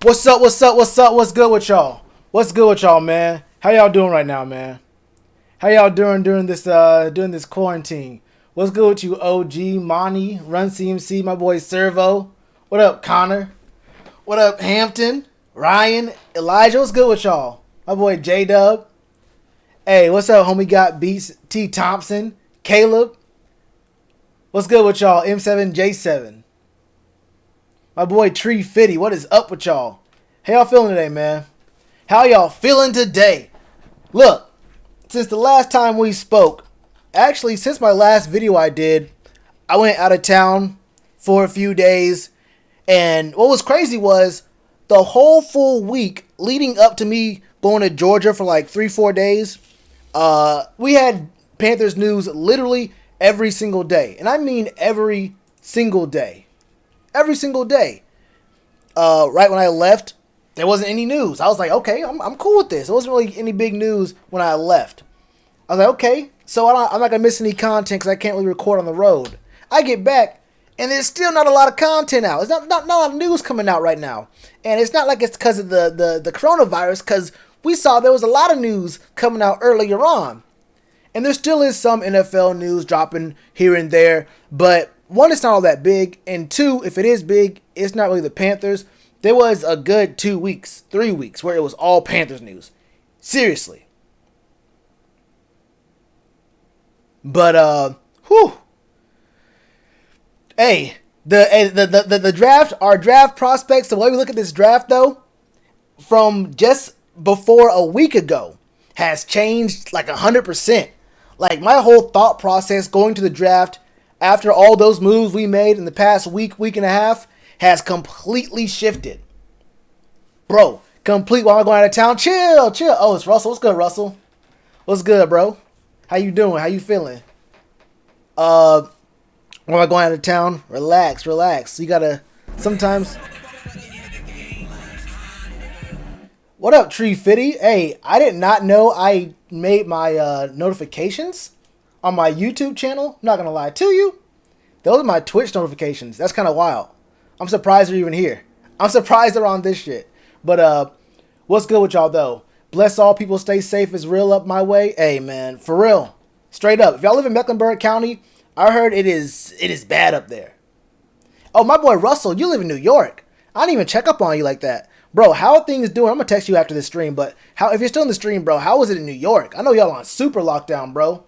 What's up? What's up? What's up? What's good with y'all? What's good with y'all, man? How y'all doing right now, man? How y'all doing during this quarantine? What's good with you, OG, Monty, Run CMC, my boy Servo? What up, Connor? What up, Hampton, Ryan, Elijah? What's good with y'all? My boy J Dub. Hey, what's up, homie? Got Beats, T Thompson, Caleb. What's good with y'all? M7J7. My boy Tree Fitty, what is up with y'all? How y'all feeling today, man? How y'all feeling today? Look, since the last time we spoke, actually since my last video I did, I went out of town for a few days. And what was crazy was the whole full week leading up to me going to Georgia for like 3-4 days, we had Panthers news literally every single day. And I mean every single day. Every single day. Right when I left, there wasn't any news. I was like, okay, I'm cool with this. There wasn't really any big news when I left. I was like, okay, so I'm not going to miss any content because I can't really record on the road. I get back, and there's still not a lot of content out. There's not a lot of news coming out right now. And it's not like it's because of the coronavirus, because we saw there was a lot of news coming out earlier on. And there still is some NFL news dropping here and there, but one, it's not all that big, and two, if it is big, it's not really the Panthers. There was a good 2 weeks, 3 weeks, where it was all Panthers news. Seriously. But, whew. Hey, the draft, our draft prospects, the way we look at this draft, though, from just before a week ago, has changed like 100%. Like, my whole thought process going to the draft after all those moves we made in the past week and a half has completely shifted. Bro, while I'm going out of town, chill. Oh, it's Russell. What's good, Russell? What's good, bro? How you doing? How you feeling? While I'm going out of town, relax. You gotta, sometimes. What up, Tree Fitty? Hey, I did not know I made my notifications on my YouTube channel. I'm not gonna lie to you. Those are my Twitch notifications. That's kind of wild. I'm surprised they're even here. I'm surprised they're on this shit. But what's good with y'all though? Bless all people, stay safe is real up my way. Hey man, for real. Straight up. If y'all live in Mecklenburg County, I heard it is bad up there. Oh, my boy Russell, you live in New York. I didn't even check up on you like that. Bro, how are things doing? I'm gonna text you after this stream, but if you're still in the stream, bro, how is it in New York? I know y'all on super lockdown, bro.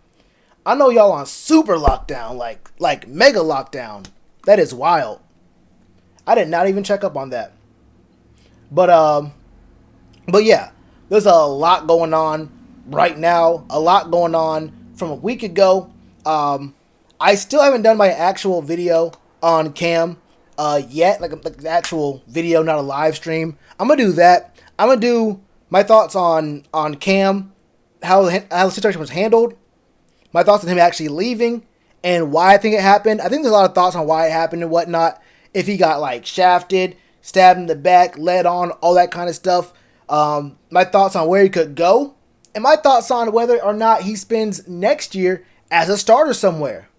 I know y'all on super lockdown, like mega lockdown. That is wild. I did not even check up on that. But yeah, there's a lot going on right now. A lot going on from a week ago. I still haven't done my actual video on Cam yet, like the actual video, not a live stream. I'm gonna do that. I'm gonna do my thoughts on Cam, how the situation was handled. My thoughts on him actually leaving and why I think it happened. I think there's a lot of thoughts on why it happened and whatnot. If he got like shafted, stabbed in the back, led on, all that kind of stuff. My thoughts on where he could go. And my thoughts on whether or not he spends next year as a starter somewhere.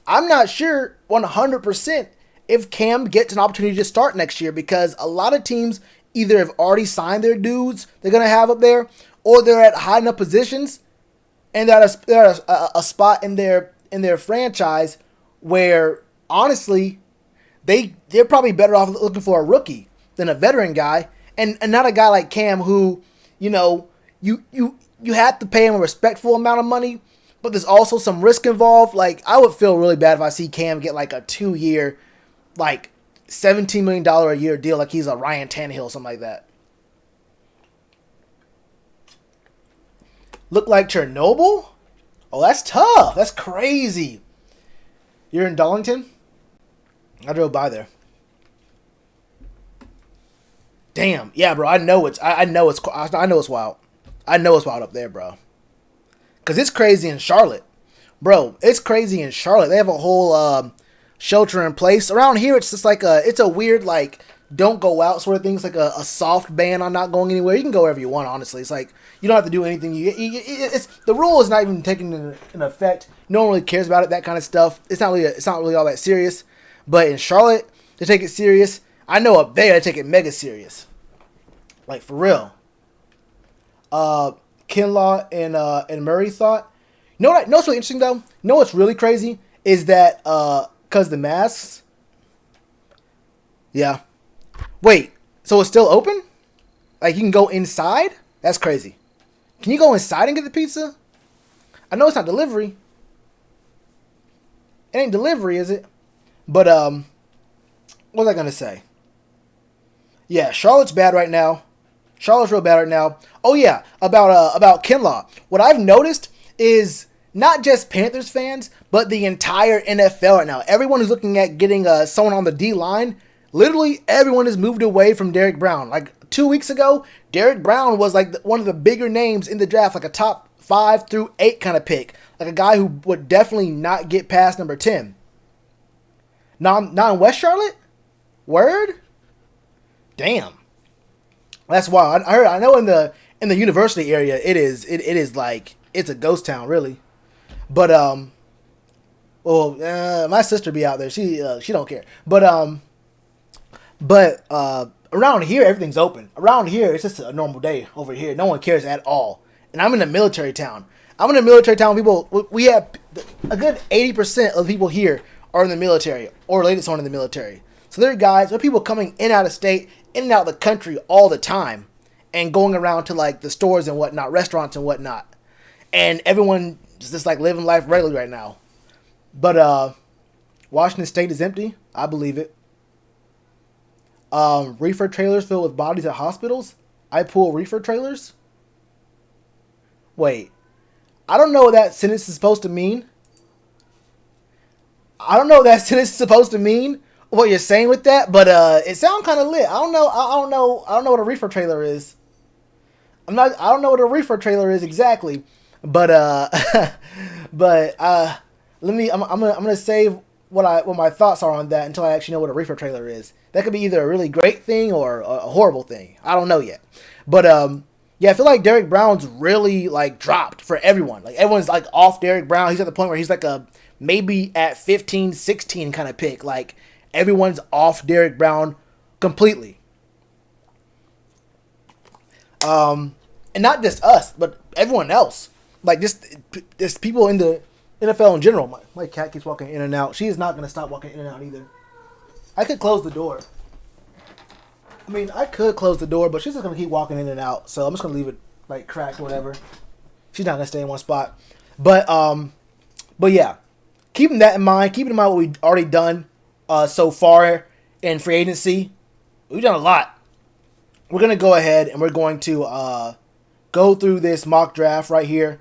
I'm not sure 100% if Cam gets an opportunity to start next year because a lot of teams either have already signed their dudes they're going to have up there or they're at high enough positions and they're at a spot in their franchise where, honestly, they're probably better off looking for a rookie than a veteran guy, and not a guy like Cam who, you know, you have to pay him a respectful amount of money, but there's also some risk involved. Like, I would feel really bad if I see Cam get like a 2-year, like $17 million a year deal, like he's a Ryan Tannehill or something like that. Look like Chernobyl? Oh, that's tough. That's crazy. You're in Darlington? I drove by there. Damn. Yeah, bro. I know it's wild. I know it's wild up there, bro. Cause it's crazy in Charlotte. Bro, it's crazy in Charlotte. They have a whole shelter in place. Around here it's just like it's a weird like don't go out sort of thing. It's like a soft ban on not going anywhere. You can go wherever you want, honestly. It's like you don't have to do anything. It's the rule is not even taken in effect. No one really cares about it, that kind of stuff. It's not really all that serious. But in Charlotte, they take it serious. I know up there they take it mega serious. Like, for real. Kinlaw and Murray thought. You know what's really interesting, though? You know what's really crazy? Is that, because the masks... Yeah. Wait, so it's still open? Like, you can go inside? That's crazy. Can you go inside and get the pizza? I know it's not delivery. It ain't delivery, is it? But, what was I gonna say? Yeah, Charlotte's bad right now. Charlotte's real bad right now. Oh, yeah, about Kinlaw. What I've noticed is not just Panthers fans, but the entire NFL right now. Everyone who's looking at getting someone on the D-line, literally everyone has moved away from Derrick Brown. Like, 2 weeks ago, Derrick Brown was like one of the bigger names in the draft, like a top 5 through 8 kind of pick. Like a guy who would definitely not get past number 10. Not in West Charlotte? Word? Damn. That's wild. I know in the university area it is like it's a ghost town, really. But my sister be out there. She don't care. But around here everything's open. Around here it's just a normal day over here. No one cares at all. And I'm in a military town. People, we have a good 80% of the people here are in the military or related to someone in the military. So there are people coming in and out of state, in and out of the country all the time, and going around to like the stores and whatnot, restaurants and whatnot. And everyone is just like living life regularly right now. But Washington State is empty. I believe it. Reefer trailers filled with bodies at hospitals. I pull reefer trailers. Wait. I don't know what that sentence is supposed to mean. What you're saying with that, but it sounds kind of lit. I don't know what a reefer trailer is. I don't know what a reefer trailer is exactly, but I'm gonna save what my thoughts are on that until I actually know what a reefer trailer is. That could be either a really great thing or a horrible thing. I don't know yet, but yeah, I feel like Derrick Brown's really like dropped for everyone. Like everyone's like off Derrick Brown. He's at the point where he's like a maybe at 15, 16 kind of pick. Like everyone's off Derrick Brown completely. And not just us, but everyone else. Like just people in the NFL in general. My cat keeps walking in and out. She is not going to stop walking in and out either. I could close the door. But she's just going to keep walking in and out. So I'm just going to leave it like cracked or whatever. She's not going to stay in one spot. But yeah, keeping that in mind, what we've already done so far in free agency. We've done a lot. We're going to go ahead and we're going to go through this mock draft right here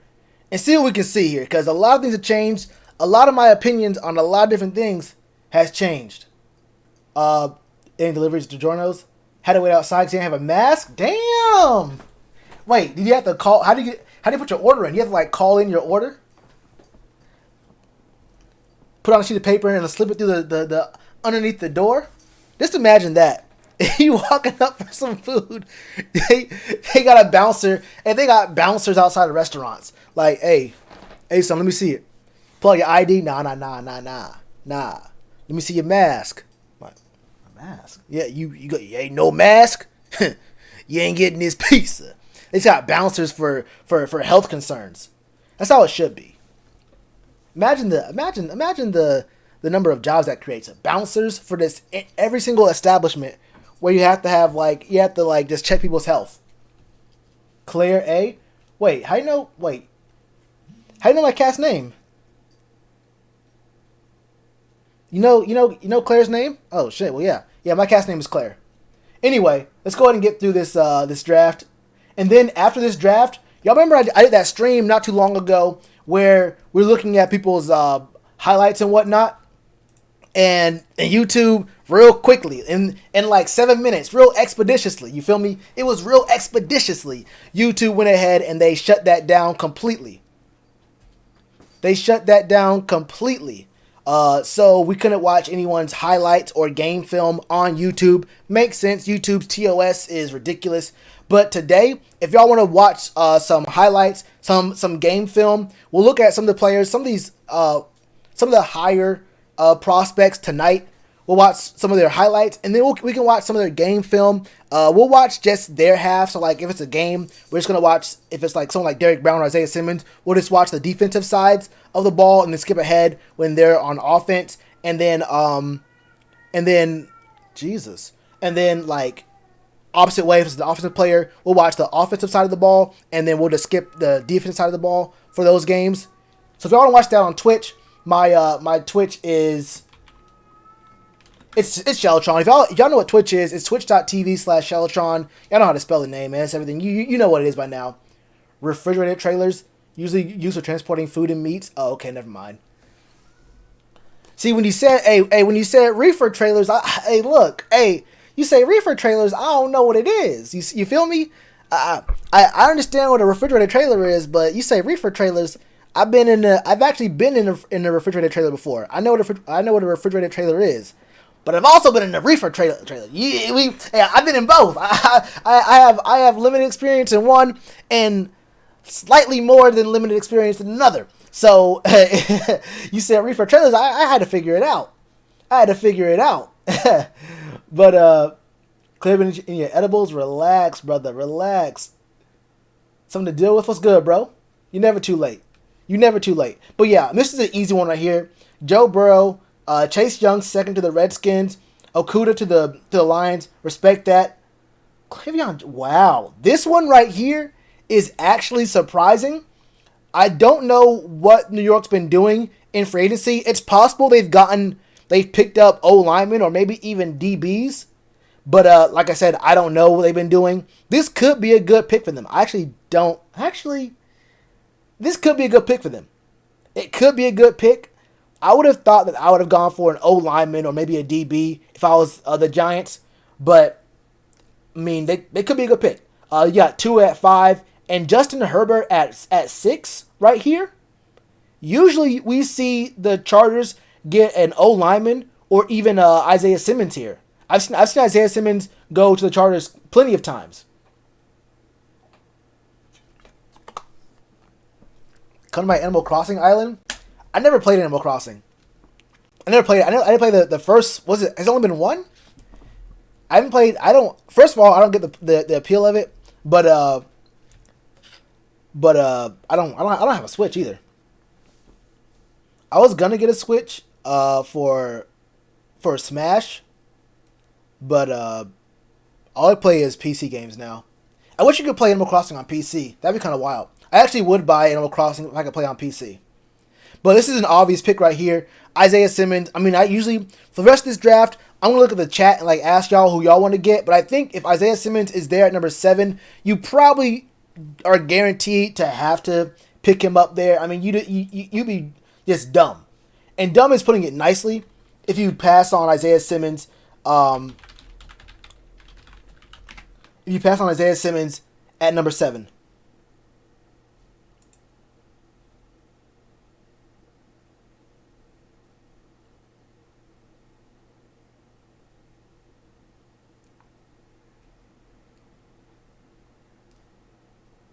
and see what we can see here. Because a lot of things have changed. A lot of my opinions on a lot of different things has changed. Any deliveries to DiGiorno's? Had to wait outside because you didn't have a mask? Damn! Wait, did you have to call? How do you put your order in? You have to like call in your order? Put on a sheet of paper and slip it through the underneath the door? Just imagine that. You walking up for some food, they got a bouncer, and they got bouncers outside of restaurants. Like, hey son, let me see it. Pull out your ID. Nah. Let me see your mask. What? A mask? Yeah, you ain't no mask. You ain't getting this pizza. They got bouncers for health concerns. That's how it should be. Imagine the number of jobs that creates. Bouncers for this every single establishment. Where you have to just check people's health. Claire A. Wait, how do you know my cat's name? You know Claire's name? Oh shit, well yeah. Yeah, my cat's name is Claire. Anyway, let's go ahead and get through this draft. And then after this draft, y'all remember I did that stream not too long ago where we're looking at people's highlights and whatnot? And YouTube real quickly in like 7 minutes, real expeditiously. You feel me? It was real expeditiously. YouTube went ahead and they shut that down completely. So we couldn't watch anyone's highlights or game film on YouTube. Makes sense. YouTube's TOS is ridiculous. But today, if y'all want to watch some highlights, some game film, we'll look at some of the players, some of the higher prospects tonight. We'll watch some of their highlights, and then we can watch some of their game film. We'll watch just their half. So, like, if it's a game, we're just going to watch, if it's like someone like Derrick Brown or Isaiah Simmons, we'll just watch the defensive sides of the ball and then skip ahead when they're on offense. And then, like, opposite way, if it's the offensive player, we'll watch the offensive side of the ball, and then we'll just skip the defensive side of the ball for those games. So if y'all want to watch that on Twitch, my Twitch is it's Shellatron. If y'all know what Twitch is, it's twitch.tv/Shellatron. Y'all know how to spell the name, man. It's everything. You know what it is by now. Refrigerated trailers, usually used for transporting food and meats. Oh, okay, never mind. See, when you said reefer trailers, you say reefer trailers, I don't know what it is. You feel me? I understand what a refrigerated trailer is, but you say reefer trailers. I've actually been in a refrigerated trailer before. I know what a refrigerated trailer is, but I've also been in a reefer trailer. I've been in both. I have limited experience in one and slightly more than limited experience in another. So you said reefer trailers. I had to figure it out. But clear in your edibles. Relax, brother. Relax. Something to deal with. What's good, bro? You're never too late. But yeah, this is an easy one right here. Joe Burrow, Chase Young second to the Redskins, Okuda to the Lions. Respect that. Cleveland, wow, this one right here is actually surprising. I don't know what New York's been doing in free agency. It's possible they've picked up O linemen or maybe even DBs. But like I said, I don't know what they've been doing. This could be a good pick for them. This could be a good pick for them. It could be a good pick. I would have thought that I would have gone for an O lineman or maybe a DB if I was the Giants. But, I mean, they could be a good pick. You got Tua at 5 and Justin Herbert at 6 right here. Usually we see the Chargers get an O lineman or even Isaiah Simmons here. I've seen Isaiah Simmons go to the Chargers plenty of times. Come to my Animal Crossing island. I never played Animal Crossing. I didn't play the first. Was it? Has it only been one? I haven't played. First of all, I don't get the appeal of it. But I don't have a Switch either. I was gonna get a Switch for Smash, but all I play is PC games now. I wish you could play Animal Crossing on PC. That'd be kind of wild. I actually would buy Animal Crossing if I could play on PC. But this is an obvious pick right here. Isaiah Simmons. I mean, I usually, for the rest of this draft, I'm going to look at the chat and like ask y'all who y'all want to get. But I think if Isaiah Simmons is there at number 7, you probably are guaranteed to have to pick him up there. I mean, you'd be just dumb. And dumb is putting it nicely if you pass on Isaiah Simmons. If you pass on Isaiah Simmons at number 7.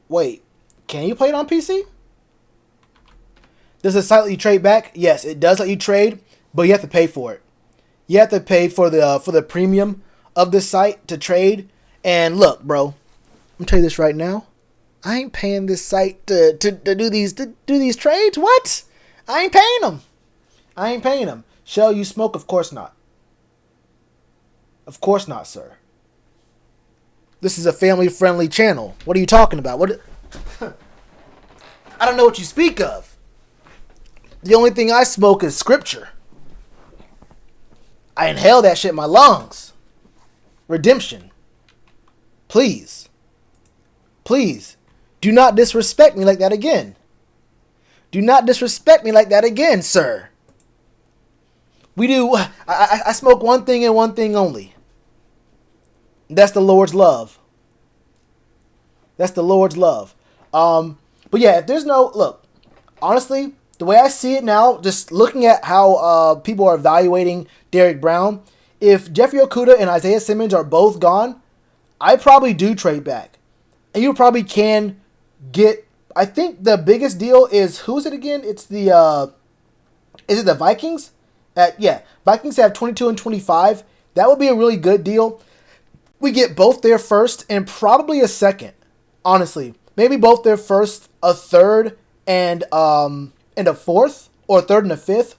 Wait, can you play it on PC? Does the site let you trade back? Yes, it does let you trade, but you have to pay for it. You have to pay for the premium of this site to trade. And look, bro, I'm gonna tell you this right now. I ain't paying this site to do these trades. What? I ain't paying them. Shell, you smoke? Of course not. Of course not, sir. This is a family-friendly channel. What are you talking about? What? I don't know what you speak of. The only thing I smoke is scripture. I inhale that shit in my lungs. Redemption. Please. Please. Do not disrespect me like that again. Do not disrespect me like that again, sir. I smoke one thing and one thing only. That's the Lord's love. That's the Lord's love. But yeah, if there's no... Look, honestly, the way I see it now, just looking at how people are evaluating Derrick Brown, if Jeffrey Okuda and Isaiah Simmons are both gone, I probably do trade back. And you probably can get... I think the biggest deal is... Who is it again? It's the... is it the Vikings? Vikings have 22 and 25. That would be a really good deal. We get both their first and probably a second. Honestly, maybe both their first, a third, and a fourth, or a third and a fifth.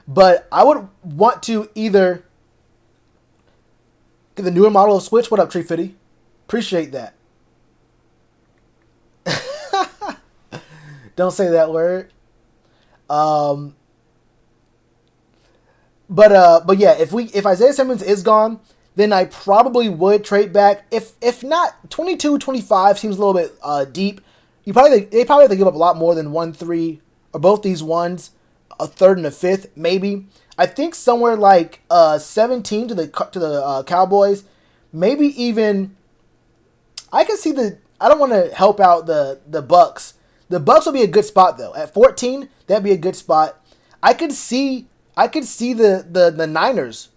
But I would want to either get the newer model of Switch. What up, Tree Fitty? Appreciate that. Don't say that word. But yeah, if Isaiah Simmons is gone, then I probably would trade back. If not, 22-25 seems a little bit deep. They probably have to give up a lot more than 1-3 or both these ones, a third and a fifth maybe. I think somewhere like 17 to the Cowboys, maybe even. I can see I don't want to help out the Bucks. The Bucks will be a good spot though. At 14, that'd be a good spot. I could see the Niners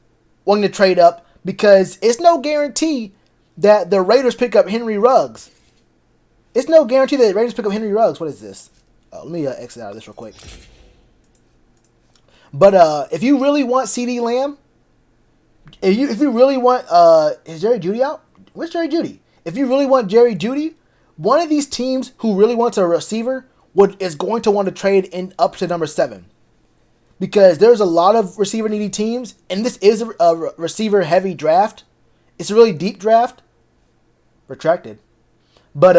wanting to trade up because it's no guarantee that the Raiders pick up Henry Ruggs. It's no guarantee that the Raiders pick up Henry Ruggs. What is this? Let me exit out of this real quick. But if you really want CeeDee Lamb, if you really want is Jerry Jeudy out? Where's Jerry Jeudy? If you really want Jerry Jeudy, one of these teams who really wants a receiver is going to want to trade in up to number 7. Because there's a lot of receiver needy teams, and this is a receiver heavy draft. It's a really deep draft. Retracted. But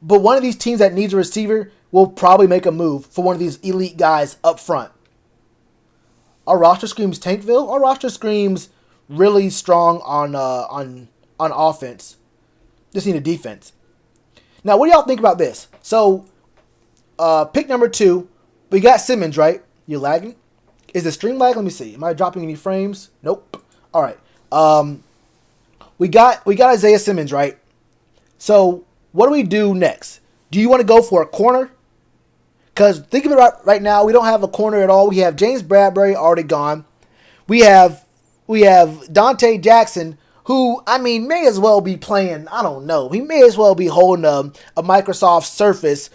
one of these teams that needs a receiver will probably make a move for one of these elite guys up front. Our roster screams Tankville. Our roster screams really strong on offense. Just need a defense. Now, what do y'all think about this? So, pick number 2, we got Simmons, right? You're lagging? Is the stream lag? Let me see. Am I dropping any frames? Nope. All right. We got Isaiah Simmons, right? So, what do we do next? Do you want to go for a corner? Because think of it right now, we don't have a corner at all. We have James Bradbury already gone. We have Dante Jackson, who, I mean, may as well be playing, I don't know. He may as well be holding a Microsoft Surface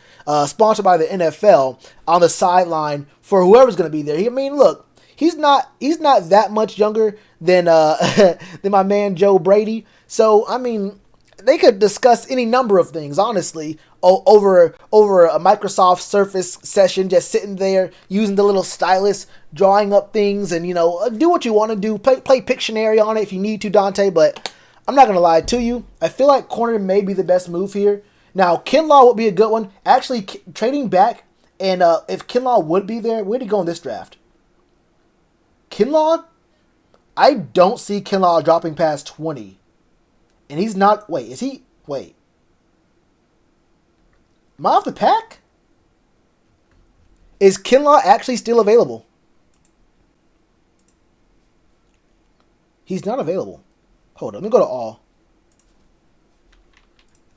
sponsored by the NFL on the sideline for whoever's going to be there. I mean, look, he's not that much younger than than my man Joe Brady. So, I mean, they could discuss any number of things, honestly, over a Microsoft Surface session, just sitting there using the little stylus, drawing up things, and, do what you want to do. Play Pictionary on it if you need to, Dante, but I'm not going to lie to you. I feel like corner may be the best move here. Now, Kinlaw would be a good one. Actually, trading back, and if Kinlaw would be there, where'd he go in this draft? Kinlaw? I don't see Kinlaw dropping past 20. And he's not... Wait, is he... Wait. Am I off the pack? Is Kinlaw actually still available? He's not available. Hold on, let me go to all.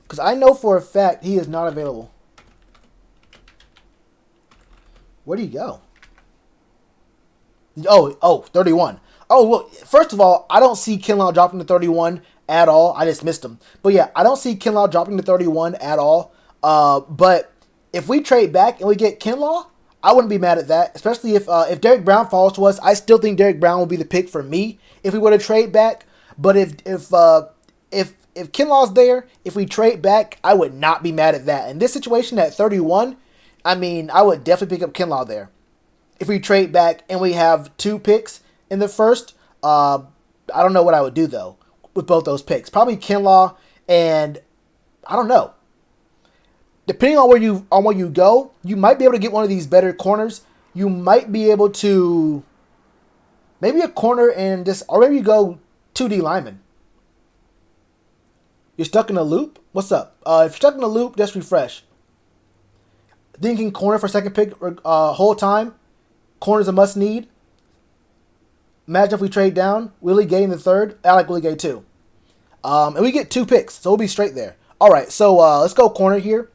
Because I know for a fact he is not available. Where'd he go? Oh, 31. Oh, well, first of all, I don't see Kinlaw dropping to 31 at all. I just missed him. But yeah, I don't see Kinlaw dropping to 31 at all. But if we trade back and we get Kinlaw, I wouldn't be mad at that. Especially if Derrick Brown falls to us. I still think Derrick Brown will be the pick for me if we were to trade back. But if Kinlaw's there, if we trade back, I would not be mad at that. In this situation at 31, I mean, I would definitely pick up Kinlaw there. If we trade back and we have 2 picks in the first, I don't know what I would do though with both those picks. Probably Kinlaw, and I don't know. Depending on where you go, you might be able to get one of these better corners. You might be able to maybe a corner and just, or maybe you go 2D lineman. You're stuck in a loop? What's up? If you're stuck in a loop, just refresh. Thinking corner for second pick whole time. Corner's a must need. Imagine if we trade down. Willie Gay in the third. I like Willie Gay too. And we get 2 picks, so we'll be straight there. All right, so let's go corner here.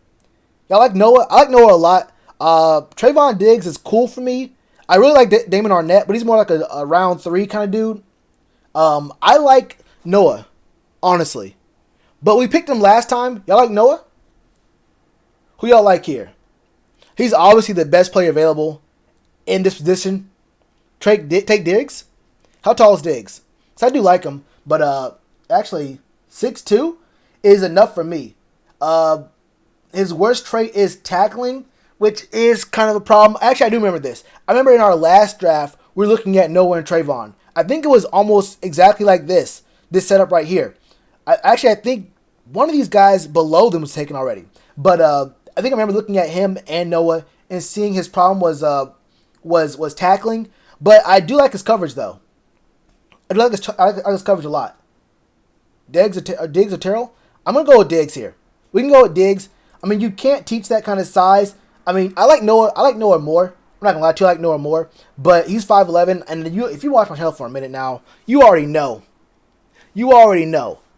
I like Noah. I like Noah a lot. Trayvon Diggs is cool for me. I really like Damon Arnett, but he's more like a round 3 kind of dude. I like Noah, honestly. But we picked him last time. Y'all like Noah? Who y'all like here? He's obviously the best player available in this position. take Diggs. How tall is Diggs? So I do like him, but actually 6'2" is enough for me. His worst trait is tackling, which is kind of a problem. Actually, I do remember this. I remember in our last draft, we were looking at Noah and Trayvon. I think it was almost exactly like this setup right here. I think one of these guys below them was taken already. But I think I remember looking at him and Noah and seeing his problem was tackling. But I do like his coverage, though. I like his coverage a lot. Diggs or Terrell? I'm going to go with Diggs here. We can go with Diggs. I mean, you can't teach that kind of size. I mean, I like Noah more. I'm not going to lie to you, I like Noah more. But he's 5'11", and if you watch my channel for a minute now, you already know.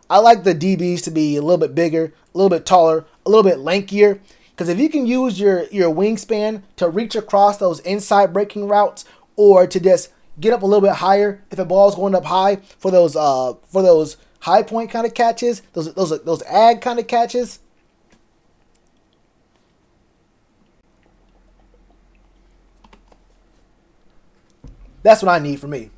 I like the DBs to be a little bit bigger, a little bit taller, a little bit lankier. Because if you can use your wingspan to reach across those inside breaking routes, or to just get up a little bit higher if the ball's going up high for those high point kind of catches, those ag kind of catches. That's what I need for me.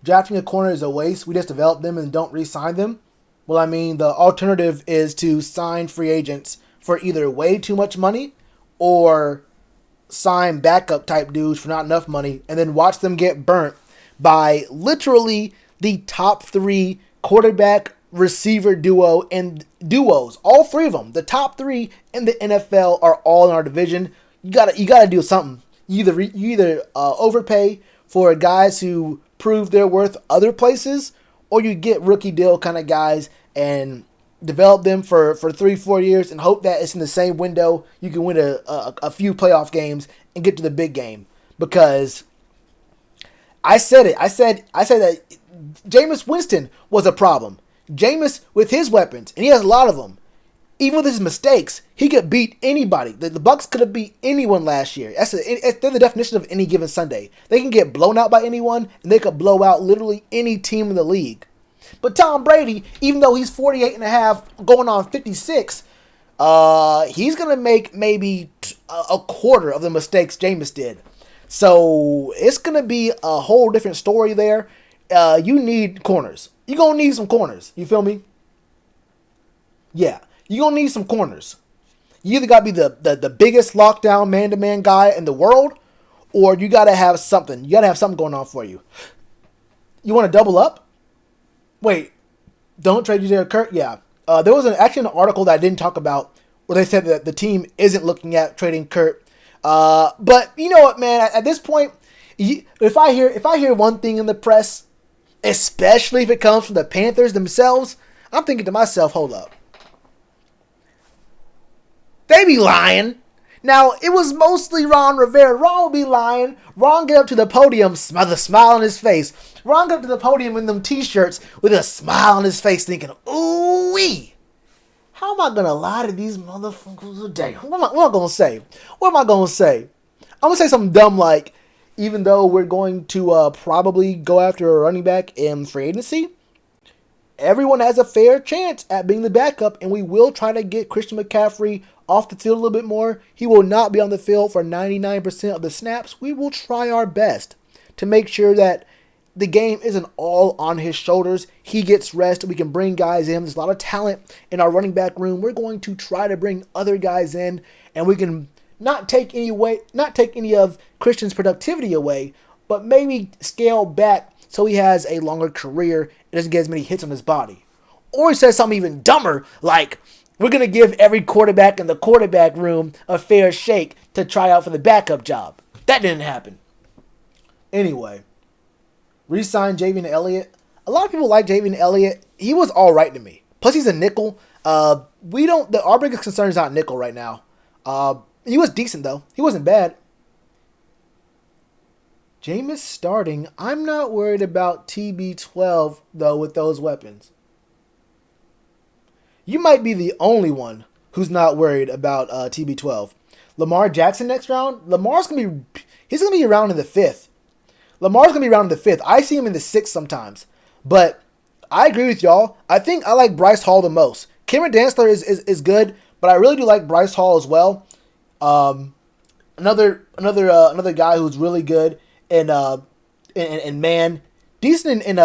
Drafting a corner is a waste. We just develop them and don't re-sign them. Well, I mean, the alternative is to sign free agents for either way too much money or sign backup type dudes for not enough money and then watch them get burnt by literally the top 3 quarterback receiver duo and duos. All 3 of them, the top 3 in the NFL, are all in our division. You gotta do something. You either overpay for guys who prove their worth other places, or you get rookie deal kind of guys and develop them for 3-4 years and hope that it's in the same window you can win a few playoff games and get to the big game. Because I said that Jameis Winston was a problem. Jameis with his weapons, and he has a lot of them. Even with his mistakes, he could beat anybody. The Bucs could have beat anyone last year. They're the definition of any given Sunday. They can get blown out by anyone, and they could blow out literally any team in the league. But Tom Brady, even though he's 48 and a half, going on 56, he's going to make maybe a quarter of the mistakes Jameis did. So it's going to be a whole different story there. You need corners. You're going to need some corners. You feel me? Yeah. You're going to need some corners. You either got to be the biggest lockdown man-to-man guy in the world, or you got to have something. You got to have something going on for you. You want to double up? Wait, don't trade you there, Kurt? Yeah. There was actually an article that I didn't talk about where they said that the team isn't looking at trading Kurt. But you know what, man? At this point, if I hear one thing in the press, especially if it comes from the Panthers themselves, I'm thinking to myself, hold up. They be lying. Now, it was mostly Ron Rivera. Ron will be lying. Ron get up to the podium with a smile on his face. Ron get up to the podium in them t-shirts with a smile on his face thinking, ooh-wee. How am I going to lie to these motherfuckers today? What am I going to say? I'm going to say something dumb like, even though we're going to probably go after a running back in free agency, everyone has a fair chance at being the backup, and we will try to get Christian McCaffrey off the field a little bit more. He will not be on the field for 99% of the snaps. We will try our best to make sure that the game isn't all on his shoulders. He gets rest. We can bring guys in. There's a lot of talent in our running back room. We're going to try to bring other guys in, and we can not take any of Christian's productivity away, but maybe scale back so he has a longer career and doesn't get as many hits on his body. Or he says something even dumber, like, we're going to give every quarterback in the quarterback room a fair shake to try out for the backup job. That didn't happen. Anyway, re-sign Javian Elliott. A lot of people like Javian Elliott. He was all right to me. Plus, he's a nickel. Our biggest concern is not nickel right now. He was decent, though. He wasn't bad. Jameis starting. I'm not worried about TB12, though, with those weapons. You might be the only one who's not worried about TB12. Lamar Jackson next round. He's gonna be around in the 5th. Lamar's gonna be around in the 5th. I see him in the 6th sometimes. But I agree with y'all. I think I like Bryce Hall the most. Cameron Dantzler is good, but I really do like Bryce Hall as well. Another guy who's really good in man, decent in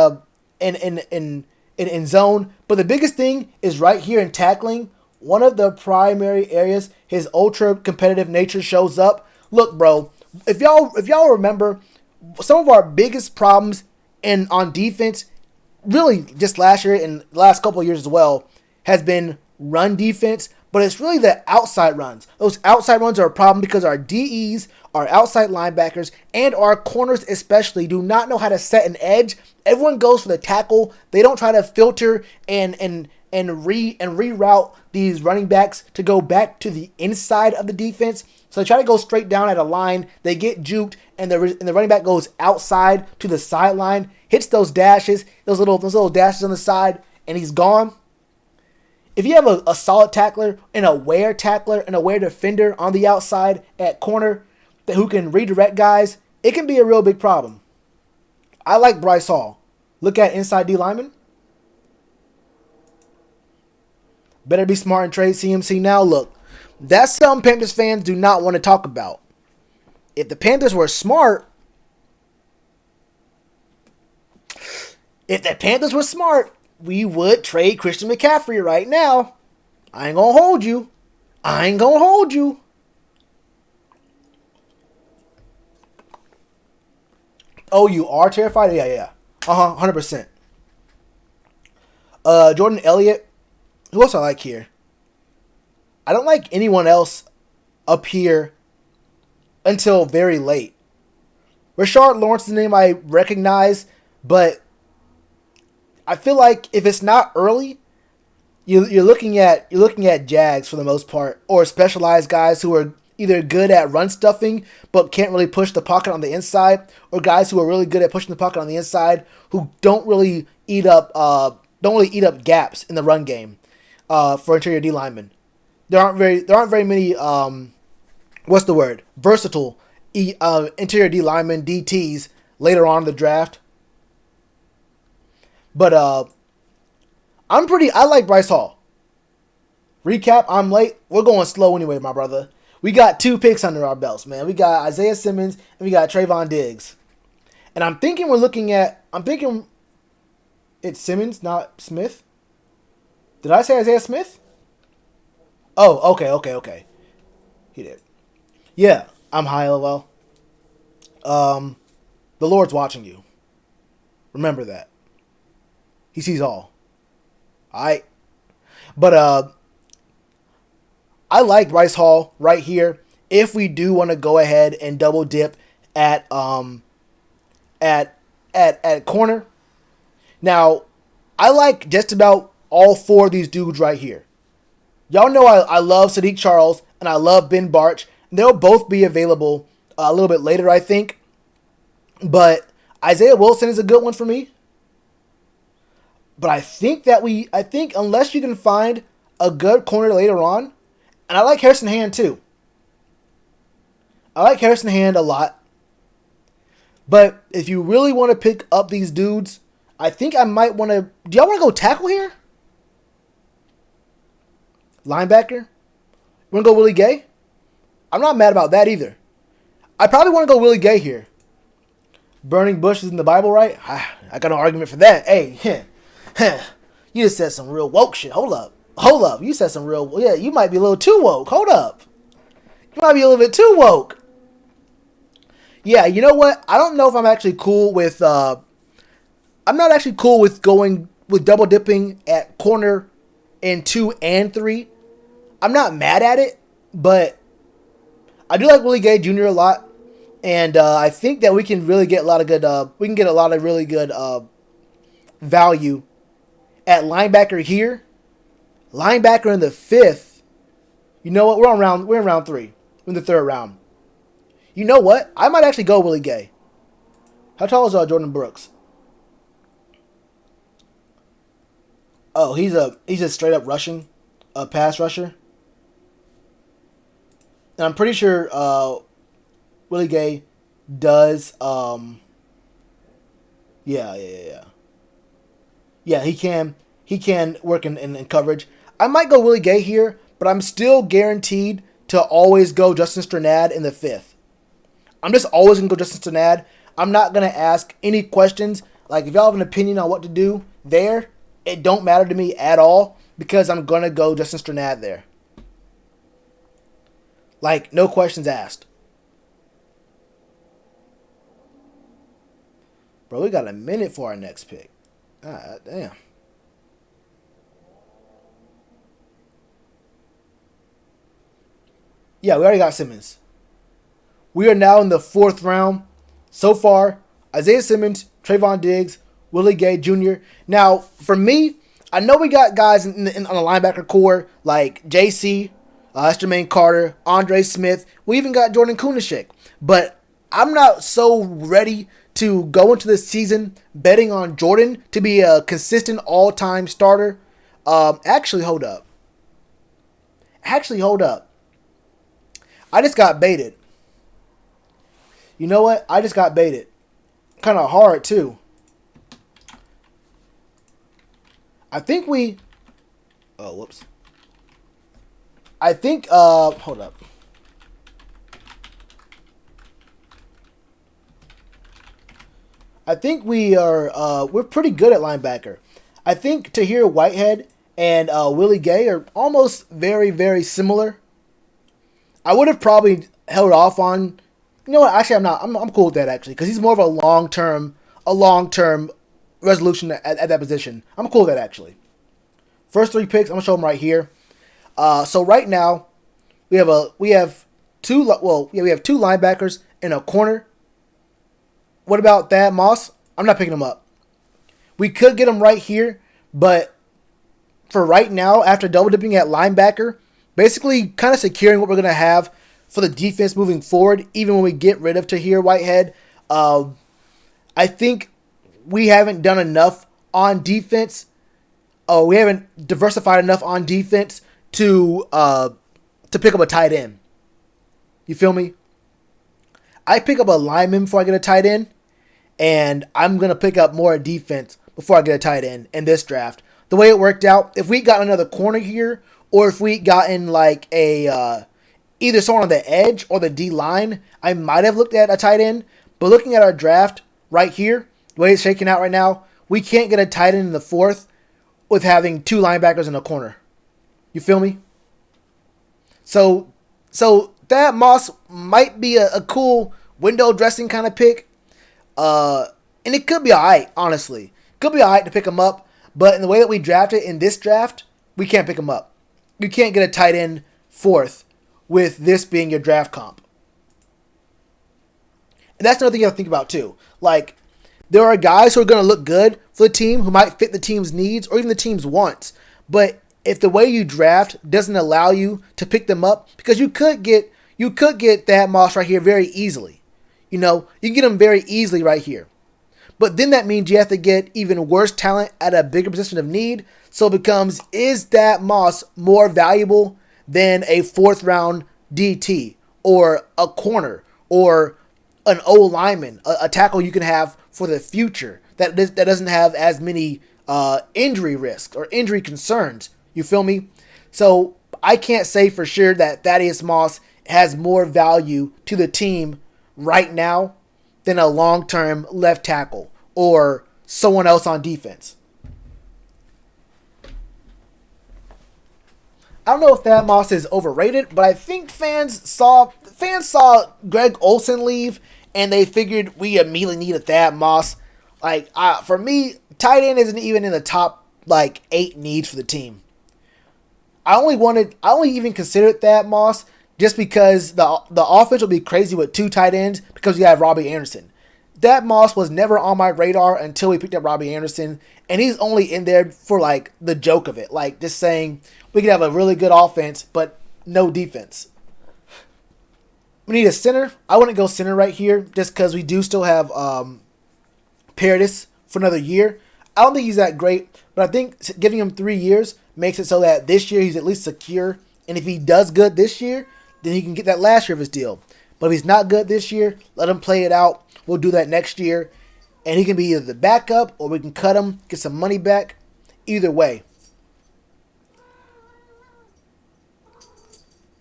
zone. But the biggest thing is right here in tackling. One of the primary areas his ultra competitive nature shows up. Look, bro, if y'all remember, some of our biggest problems on defense, really just last year and the last couple of years as well, has been run defense. But it's really the outside runs. Those outside runs are a problem because our DEs, our outside linebackers, and our corners especially do not know how to set an edge. Everyone goes for the tackle. They don't try to filter and reroute these running backs to go back to the inside of the defense. So they try to go straight down at a line. They get juked, and the running back goes outside to the sideline, hits those dashes, those little dashes on the side, and he's gone. If you have a solid tackler, an aware defender on the outside at corner who can redirect guys, it can be a real big problem. I like Bryce Hall. Look at inside D lineman. Better be smart and trade CMC now. Look, that's something Panthers fans do not want to talk about. If the Panthers were smart, we would trade Christian McCaffrey right now. I ain't gonna hold you. Oh, you are terrified? Yeah. 100%. Jordan Elliott. Who else I like here? I don't like anyone else up here until very late. Rashard Lawrence is the name I recognize, but I feel like if it's not early, you're looking at Jags for the most part, or specialized guys who are either good at run stuffing but can't really push the pocket on the inside, or guys who are really good at pushing the pocket on the inside who don't really eat up gaps in the run game for interior D linemen. There aren't very many versatile interior D linemen, DTs later on in the draft. But I like Bryce Hall. Recap, I'm late. We're going slow anyway, my brother. We got 2 picks under our belts, man. We got Isaiah Simmons and we got Trayvon Diggs. And I'm thinking it's Simmons, not Smith. Did I say Isaiah Smith? Oh, okay. He did. Yeah, I'm high, LOL. The Lord's watching you. Remember that. He sees all. Alright. But I like Bryce Hall right here. If we do want to go ahead and double dip at corner. Now, I like just about all 4 of these dudes right here. Y'all know I love Sadiq Charles and I love Ben Barch. They'll both be available a little bit later, I think. But Isaiah Wilson is a good one for me. But I think unless you can find a good corner later on, and I like Harrison Hand too. I like Harrison Hand a lot. But if you really want to pick up these dudes, I think I might want to... Do y'all want to go tackle here? Linebacker? Want to go Willie Gay? I'm not mad about that either. I probably want to go Willie Gay here. Burning bushes in the Bible, right? I got no argument for that. Hey, you just said some real woke shit. Hold up. You said some real... Yeah, you might be a little too woke. Hold up. You might be a little bit too woke. Yeah, you know what? I don't know if I'm actually cool with... I'm not actually cool with going with double dipping at corner in 2 and 3. I'm not mad at it, but I do like Willie Gay Jr. a lot, and I think that we can really get a lot of good. We can get a lot of really good value at linebacker here. Linebacker in the 5th. You know what? We're in round 3. We're in the 3rd round. You know what? I might actually go Willie Gay. How tall is Jordan Brooks? Oh, he's a straight up rushing, pass rusher. And I'm pretty sure Willie Gay does. Yeah, he can work in coverage. I might go Willie Gay here, but I'm still guaranteed to always go Justin Strnad in the 5th. I'm just always gonna go Justin Strnad. I'm not going to ask any questions. Like, if y'all have an opinion on what to do there, it don't matter to me at all because I'm going to go Justin Strnad there. Like, no questions asked. Bro, we got a minute for our next pick. God damn. Yeah, we already got Simmons. We are now in the 4th round. So far, Isaiah Simmons, Trayvon Diggs, Willie Gay Jr. Now, for me, I know we got guys on the linebacker core like JC, Jermaine Carter, Andre Smith. We even got Jordan Kunashik. But I'm not so ready to go into this season betting on Jordan to be a consistent all-time starter. Actually, hold up. I just got baited. You know what? I just got baited. Kind of hard, too. I think we... Oh, whoops. I think... Hold up. I think we are... we're pretty good at linebacker. I think Tahir Whitehead and Willie Gay are almost very, very similar. I would have probably held off on... You know what? Actually, I'm not. I'm cool with that, actually, because he's more of a long-term resolution at that position. I'm cool with that, actually. First 3 picks, I'm going to show them right here. So right now, we have two linebackers and a corner. What about Thad Moss? I'm not picking him up. We could get him right here, but for right now, after double dipping at linebacker, basically kind of securing what we're going to have for the defense moving forward, even when we get rid of Tahir Whitehead. I think we haven't done enough on defense. We haven't diversified enough on defense to pick up a tight end. You feel me? I pick up a lineman before I get a tight end, and I'm going to pick up more defense before I get a tight end in this draft. The way it worked out, if we got another corner here, or if we gotten like a... either someone on the edge or the D-line, I might have looked at a tight end. But looking at our draft right here, the way it's shaking out right now, we can't get a tight end in the 4th with having 2 linebackers in a corner. You feel me? So that Moss might be a cool window dressing kind of pick. And it could be alright, honestly. Could be alright to pick him up. But in the way that we drafted in this draft, we can't pick him up. You can't get a tight end 4th. With this being your draft comp. And that's another thing you have to think about too. Like, there are guys who are going to look good for the team, who might fit the team's needs or even the team's wants. But if the way you draft doesn't allow you to pick them up, because you could get Thad Moss right here very easily. You know, you can get him very easily right here. But then that means you have to get even worse talent at a bigger position of need. So it becomes, is Thad Moss more valuable than a 4th round DT or a corner or an old lineman, a tackle you can have for the future that doesn't have as many injury risks or injury concerns. You feel me? So I can't say for sure that Thaddeus Moss has more value to the team right now than a long-term left tackle or someone else on defense. I don't know if Thad Moss is overrated, but I think fans saw Greg Olsen leave, and they figured we immediately need a Thad Moss. Like, for me, tight end isn't even in the top 8 needs for the team. I only even considered Thad Moss just because the offense will be crazy with 2 tight ends because you have Robbie Anderson. Thad Moss was never on my radar until we picked up Robbie Anderson, and he's only in there for the joke of it, just saying we could have a really good offense but no defense. We need a center. I wouldn't go center right here just because we do still have Paradis for another year. I don't think he's that great, but I think giving him 3 years makes it so that this year he's at least secure, and if he does good this year, then he can get that last year of his deal. But if he's not good this year, let him play it out. We'll do that next year. And he can be either the backup or we can cut him, get some money back. Either way.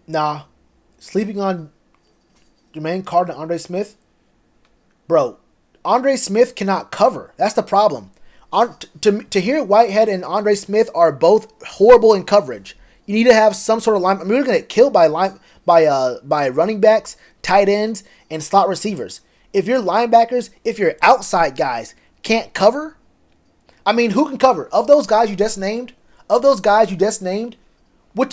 Nah. Sleeping on Jermaine Carter and Andre Smith? Bro, Andre Smith cannot cover. That's the problem. Tahir Whitehead and Andre Smith are both horrible in coverage. You need to have some sort of line. I mean, we're going to get killed by running backs, tight ends, and slot receivers. If your linebackers, if your outside guys can't cover, I mean, who can cover? Of those guys you just named, which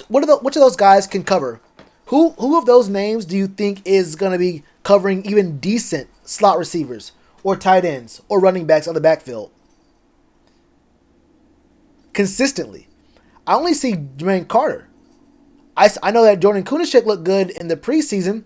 of those guys can cover? Who of those names do you think is going to be covering even decent slot receivers or tight ends or running backs on the backfield consistently? I only see Jermaine Carter. I know that Jordan Kunashek looked good in the preseason,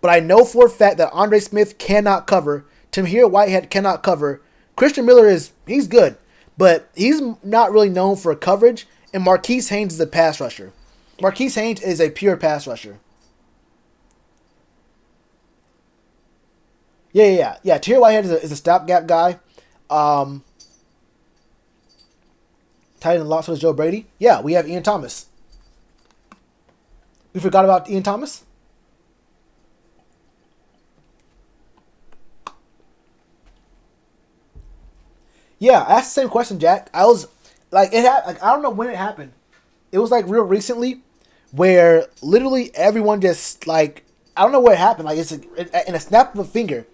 but I know for a fact that Andre Smith cannot cover. Tahir Whitehead cannot cover. Christian Miller he's good, but he's not really known for coverage. And Marquise Haynes is a pass rusher. Marquise Haynes is a pure pass rusher. Yeah. Tahir Whitehead is a stopgap guy. Tight end lost was Joe Brady. Yeah, we have Ian Thomas. We forgot about Ian Thomas? Yeah, I asked the same question, Jack. I was like, I don't know when it happened. It was like real recently, where literally everyone just like, I don't know what happened. Like in a snap of a finger,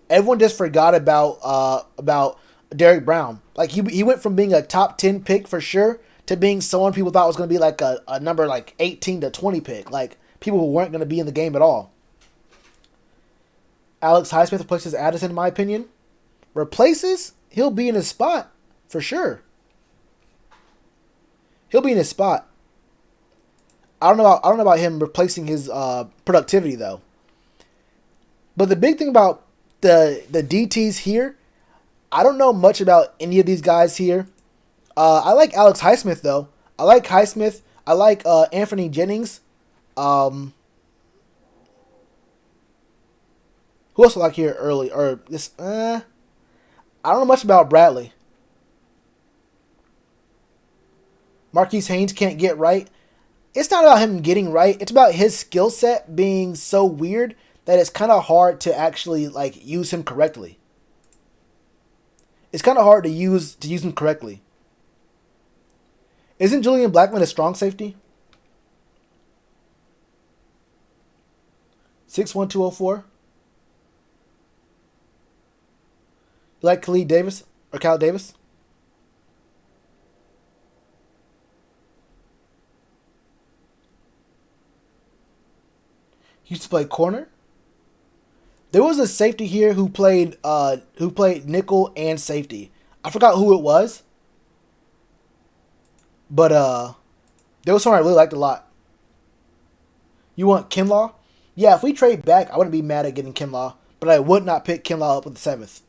everyone just forgot about Derrick Brown. Like he went from being a top 10 pick for sure to being someone people thought was going to be like a number like 18 to 20 pick. Like people who weren't going to be in the game at all. Alex Highsmith replaces Addison, in my opinion. Replaces? He'll be in his spot for sure. He'll be in his spot. I don't know about him replacing his productivity though. But the big thing about the DTs here, I don't know much about any of these guys here. I like Alex Highsmith though. I like Highsmith. I like Anthony Jennings. Who else I like here early or this? I don't know much about Bradley. Marquise Haynes can't get right. It's not about him getting right. It's about his skill set being so weird that it's kind of hard to actually like use him correctly. It's kind of hard to use him correctly. Isn't Julian Blackman a strong safety? 6'1", 204. You like Khalid Davis or Cal Davis? He used to play corner. There was a safety here who played nickel and safety. I forgot who it was. But there was someone I really liked a lot. You want Kinlaw? Yeah, if we trade back, I wouldn't be mad at getting Kinlaw, but I would not pick Kinlaw up with the 7th.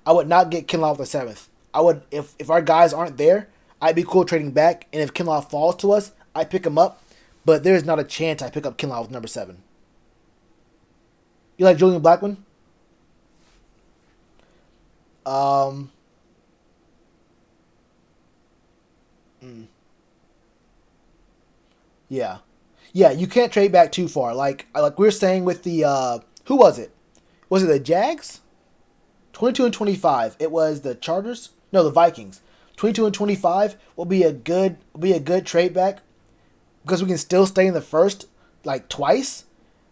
I would not get Kinlaw with the 7th. I would if our guys aren't there, I'd be cool trading back, and if Kinlaw falls to us, I pick him up, but there's not a chance I pick up Kinlaw with number 7. You like Julian Blackman? Yeah. Yeah, you can't trade back too far. Like we were saying with the who was it? Was it the Jags? 22 and 25. It was the Chargers? No, the Vikings. 22 and 25 will be a good trade back because we can still stay in the first like twice,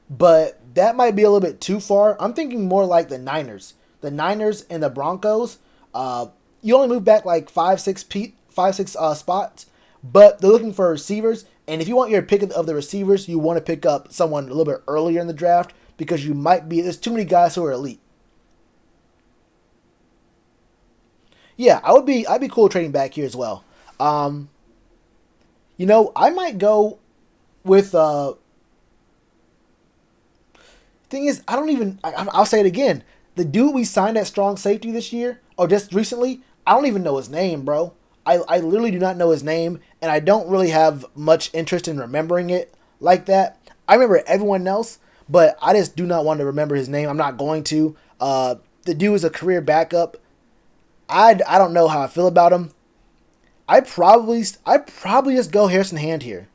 but that might be a little bit too far. I'm thinking more like the Niners. The Niners and the Broncos. You only move back like 5-6 spots, but they're looking for receivers. And if you want your pick of the receivers, you want to pick up someone a little bit earlier in the draft because there's too many guys who are elite. Yeah, I'd be cool trading back here as well. I might go with thing is, I'll say it again. The dude we signed at strong safety this year, or just recently, I don't even know his name, bro. I literally do not know his name, and I don't really have much interest in remembering it like that. I remember everyone else, but I just do not want to remember his name. I'm not going to. The dude is a career backup. I don't know how I feel about him. I'd probably just go Harrison Hand here.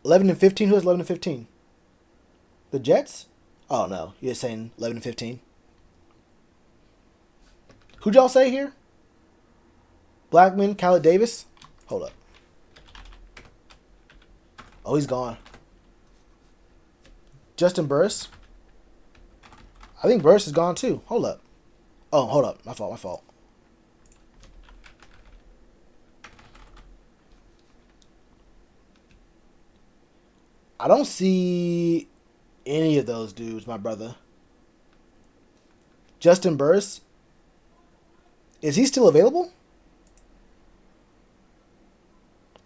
11 and 15. Who has 11 and 15? The Jets? Oh no, you're saying 11 and 15. Who'd y'all say here? Blackman, Khaled Davis. Hold up. Oh, he's gone. Justin Burris. I think Burris is gone too. Hold up. Oh, hold up. My fault. I don't see any of those dudes, my brother. Justin Burris. Is he still available?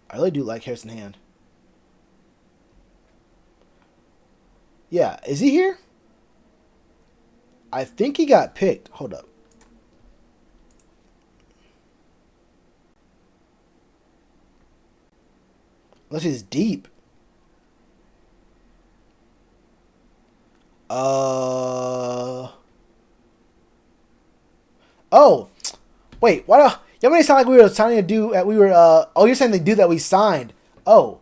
I really do like Harrison Hand. Yeah, is he here? I think he got picked. Hold up. Unless he's deep. Oh. Wait, why don't y'all made it sound like we were signing a dude that we were oh, you're saying the dude that we signed. Oh.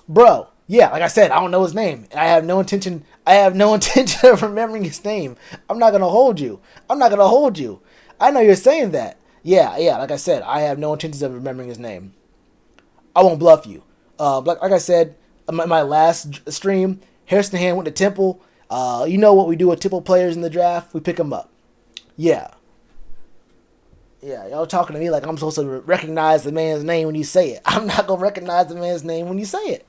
Bro. Yeah, like I said, I don't know his name. I have no intention of remembering his name. I'm not gonna hold you. I know you're saying that. Yeah, like I said, I have no intentions of remembering his name. I won't bluff you. Like I said, my last stream, Harrison Hand went to Temple. You know what we do with Temple players in the draft? We pick them up. Yeah. Yeah, y'all talking to me like I'm supposed to recognize the man's name when you say it. I'm not gonna recognize the man's name when you say it.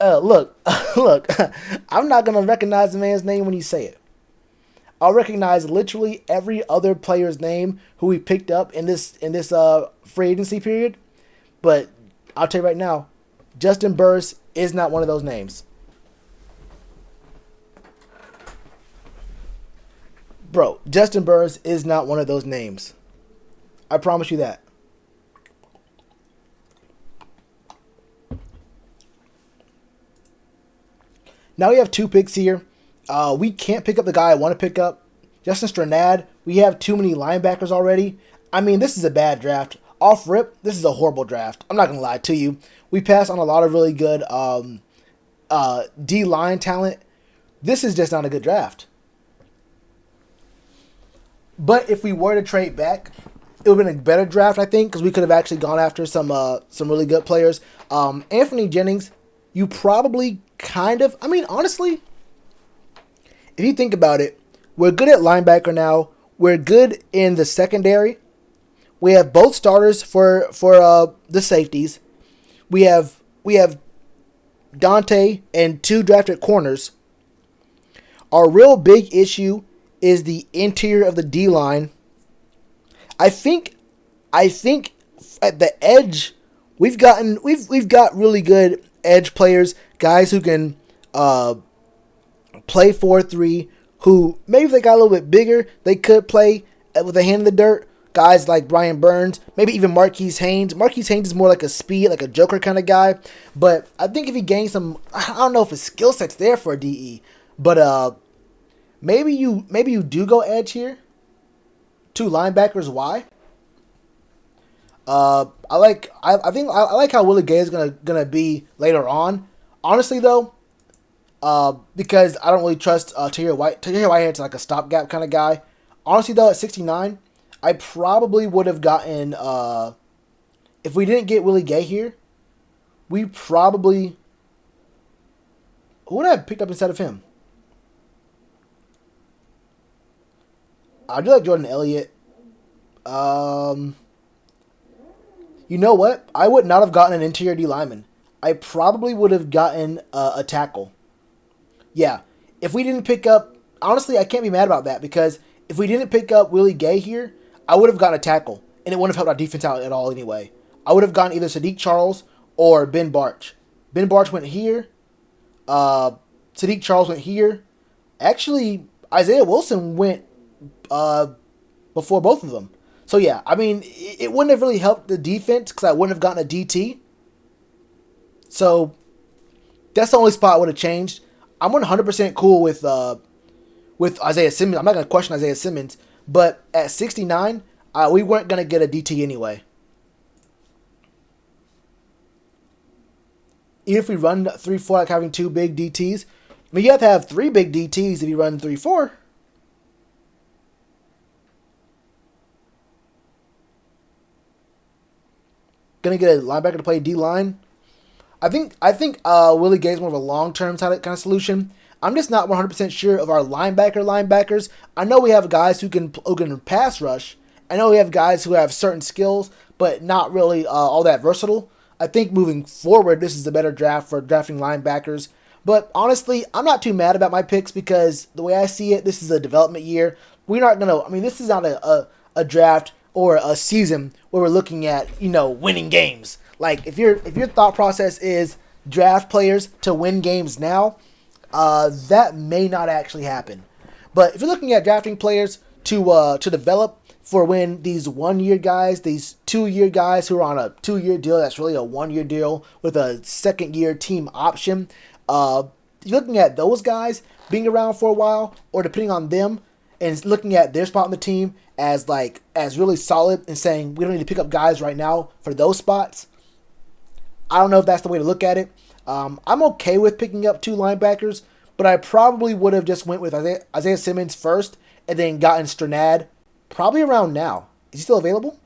Look, I'm not gonna recognize the man's name when you say it. I'll recognize literally every other player's name who we picked up in this free agency period, but I'll tell you right now, Justin Burris is not one of those names. Bro, Justin Burris is not one of those names. I promise you that. Now we have 2 picks here. We can't pick up the guy I want to pick up. Justin Stranad. We have too many linebackers already. I mean, this is a bad draft. Off rip, this is a horrible draft. I'm not going to lie to you. We passed on a lot of really good D-line talent. This is just not a good draft. But if we were to trade back, it would have been a better draft, I think, because we could have actually gone after some really good players. Anthony Jennings, you probably kind of... I mean, honestly, if you think about it, we're good at linebacker now. We're good in the secondary. We have both starters for the safeties. We have Dante and 2 drafted corners. Our real big issue is the interior of the D-line. I think at the edge we've got really good edge players, guys who can play 4-3, who maybe if they got a little bit bigger, they could play with a hand in the dirt. Guys like Brian Burns, maybe even Marquise Haynes. Marquise Haynes is more like a speed, like a joker kind of guy. But I think if he gains some, I don't know if his skill set's there for a DE, but maybe you do go edge here. 2 linebackers. Why? I like how Willie Gay is gonna be later on. Honestly though, because I don't really trust Tahir Whitehead's like a stopgap kind of guy. Honestly though, at 69, I probably would have gotten if we didn't get Willie Gay here, we probably who would I have picked up instead of him? I do like Jordan Elliott. You know what? I would not have gotten an interior D lineman. I probably would have gotten a tackle. Yeah. If we didn't pick up... Honestly, I can't be mad about that because if we didn't pick up Willie Gay here, I would have gotten a tackle. And it wouldn't have helped our defense out at all anyway. I would have gotten either Sadiq Charles or Ben Barch. Ben Barch went here. Sadiq Charles went here. Actually, Isaiah Wilson went before both of them. So yeah, I mean, it wouldn't have really helped the defense because I wouldn't have gotten a DT. So that's the only spot I would have changed. I'm 100% cool with Isaiah Simmons. I'm not going to question Isaiah Simmons, but at 69, we weren't going to get a DT anyway. Even if we run 3-4 like having two big DTs, I mean, you have to have three big DTs if you run 3-4. Gonna get a linebacker to play D line. I think Willie Gay's more of a long term kind of solution. I'm just not 100% sure of our linebackers. I know we have guys who can pass rush. I know we have guys who have certain skills, but not really all that versatile. I think moving forward, this is a better draft for drafting linebackers. But honestly, I'm not too mad about my picks because the way I see it, this is a development year. We're not gonna. I mean, this is not a draft or a season where we're looking at winning games. Like if your thought process is draft players to win games now, that may not actually happen. But if you're looking at drafting players to develop for when these 1 year guys, these 2 year guys who are on a 2 year deal, that's really a 1 year deal with a second year team option. You're looking at those guys being around for a while, or depending on them, and looking at their spot on the team as really solid and saying we don't need to pick up guys right now for those spots. I don't know if that's the way to look at it. I'm okay with picking up two linebackers, but I probably would have just went with Isaiah Simmons first and then gotten Strnad probably around now. Is he still available?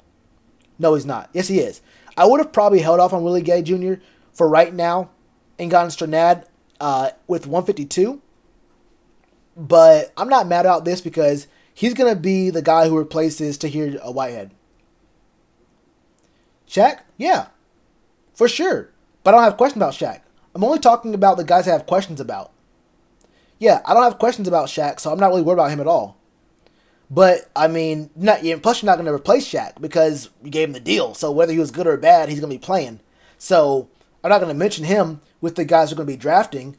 No, he's not. Yes, he is. I would have probably held off on Willie Gay Jr. for right now and gotten Strnad with 152. But I'm not mad about this because he's going to be the guy who replaces Tahir Whitehead. Shaq? Yeah, for sure. But I don't have questions about Shaq. I'm only talking about the guys I have questions about. Yeah, I don't have questions about Shaq, so I'm not really worried about him at all. But, I mean, plus you're not going to replace Shaq because you gave him the deal. So whether he was good or bad, he's going to be playing. So I'm not going to mention him with the guys who are going to be drafting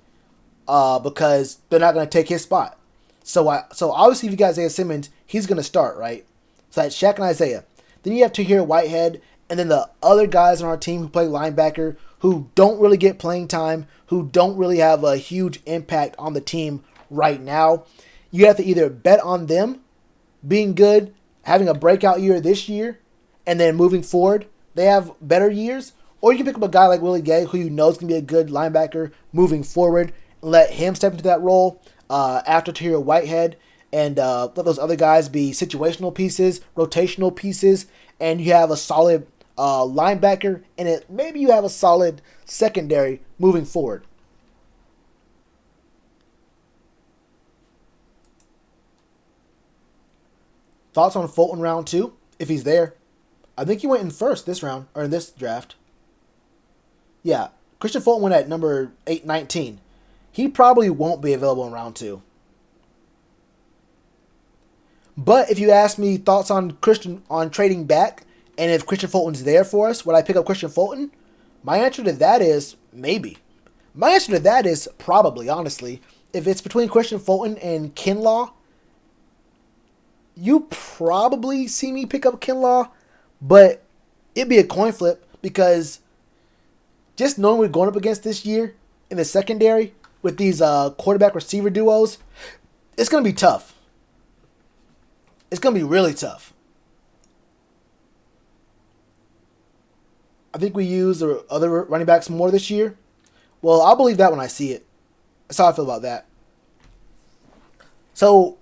because they're not going to take his spot. So obviously if you got Isaiah Simmons, he's going to start, right? So that's Shaq and Isaiah. Then you have Tahir Whitehead, and then the other guys on our team who play linebacker who don't really get playing time, who don't really have a huge impact on the team right now. You have to either bet on them being good, having a breakout year this year, and then moving forward, they have better years. Or you can pick up a guy like Willie Gay, who you know is going to be a good linebacker moving forward, and let him step into that role after Tahir Whitehead, and let those other guys be situational pieces, rotational pieces, and you have a solid linebacker, and maybe you have a solid secondary moving forward. Thoughts on Fulton round 2, if he's there? I think he went in first this round, or in this draft. Yeah, Christian Fulton went at number 819. He probably won't be available in round 2. But if you ask me thoughts on trading back, and if Christian Fulton's there for us, would I pick up Christian Fulton? My answer to that is maybe. My answer to that is probably, honestly. If it's between Christian Fulton and Kinlaw, you probably see me pick up Kinlaw, but it'd be a coin flip because just knowing we're going up against this year in the secondary with these quarterback receiver duos, it's going to be tough. It's going to be really tough. I think we use the other running backs more this year. Well, I'll believe that when I see it. That's how I feel about that. So,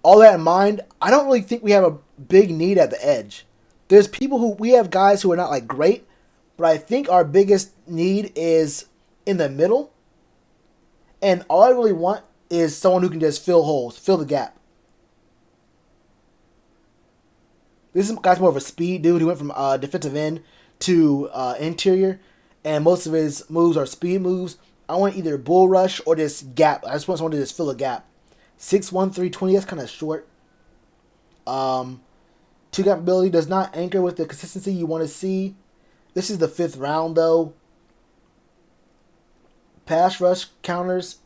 all that in mind, I don't really think we have a big need at the edge. There's we have guys who are not like great, but I think our biggest need is in the middle. And all I really want is someone who can just fill holes, fill the gap. This guy's more of a speed dude. He went from defensive end to interior, and most of his moves are speed moves. I want either bull rush or this gap. I just want someone to just fill a gap. 6'1", 320, that's kind of short. Two gap ability does not anchor with the consistency you want to see. This is the 5th round, though. Pass rush counters.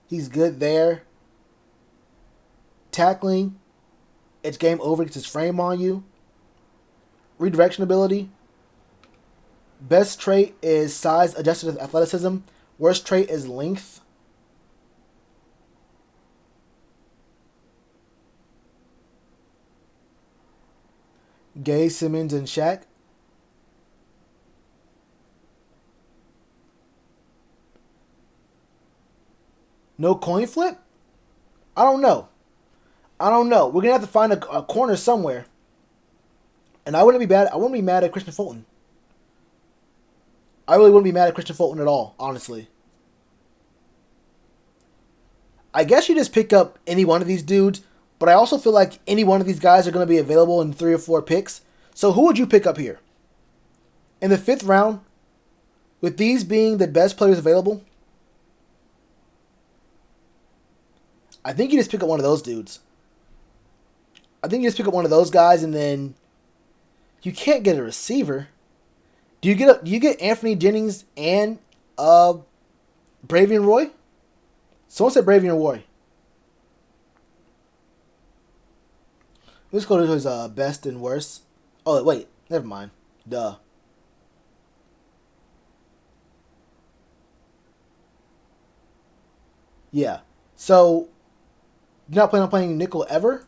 He's good there. Tackling. It's game over. Gets his frame on you. Redirection ability. Best trait is size adjusted to athleticism. Worst trait is length. Gay, Simmons, and Shaq. No coin flip? I don't know. I don't know. We're gonna have to find a corner somewhere. And I wouldn't be bad. I wouldn't be mad at Christian Fulton. I really wouldn't be mad at Christian Fulton at all, honestly. I guess you just pick up any one of these dudes, but I also feel like any one of these guys are going to be available in 3 or 4 picks. So who would you pick up here? In the 5th round, with these being the best players available, I think you just pick up one of those dudes. I think you just pick up one of those guys, and then you can't get a receiver. Do you get Anthony Jennings and Bravion Roy? Someone said Bravion Roy. Let's go to his best and worst. Oh wait, never mind. Duh. Yeah. So you're not planning on playing nickel ever?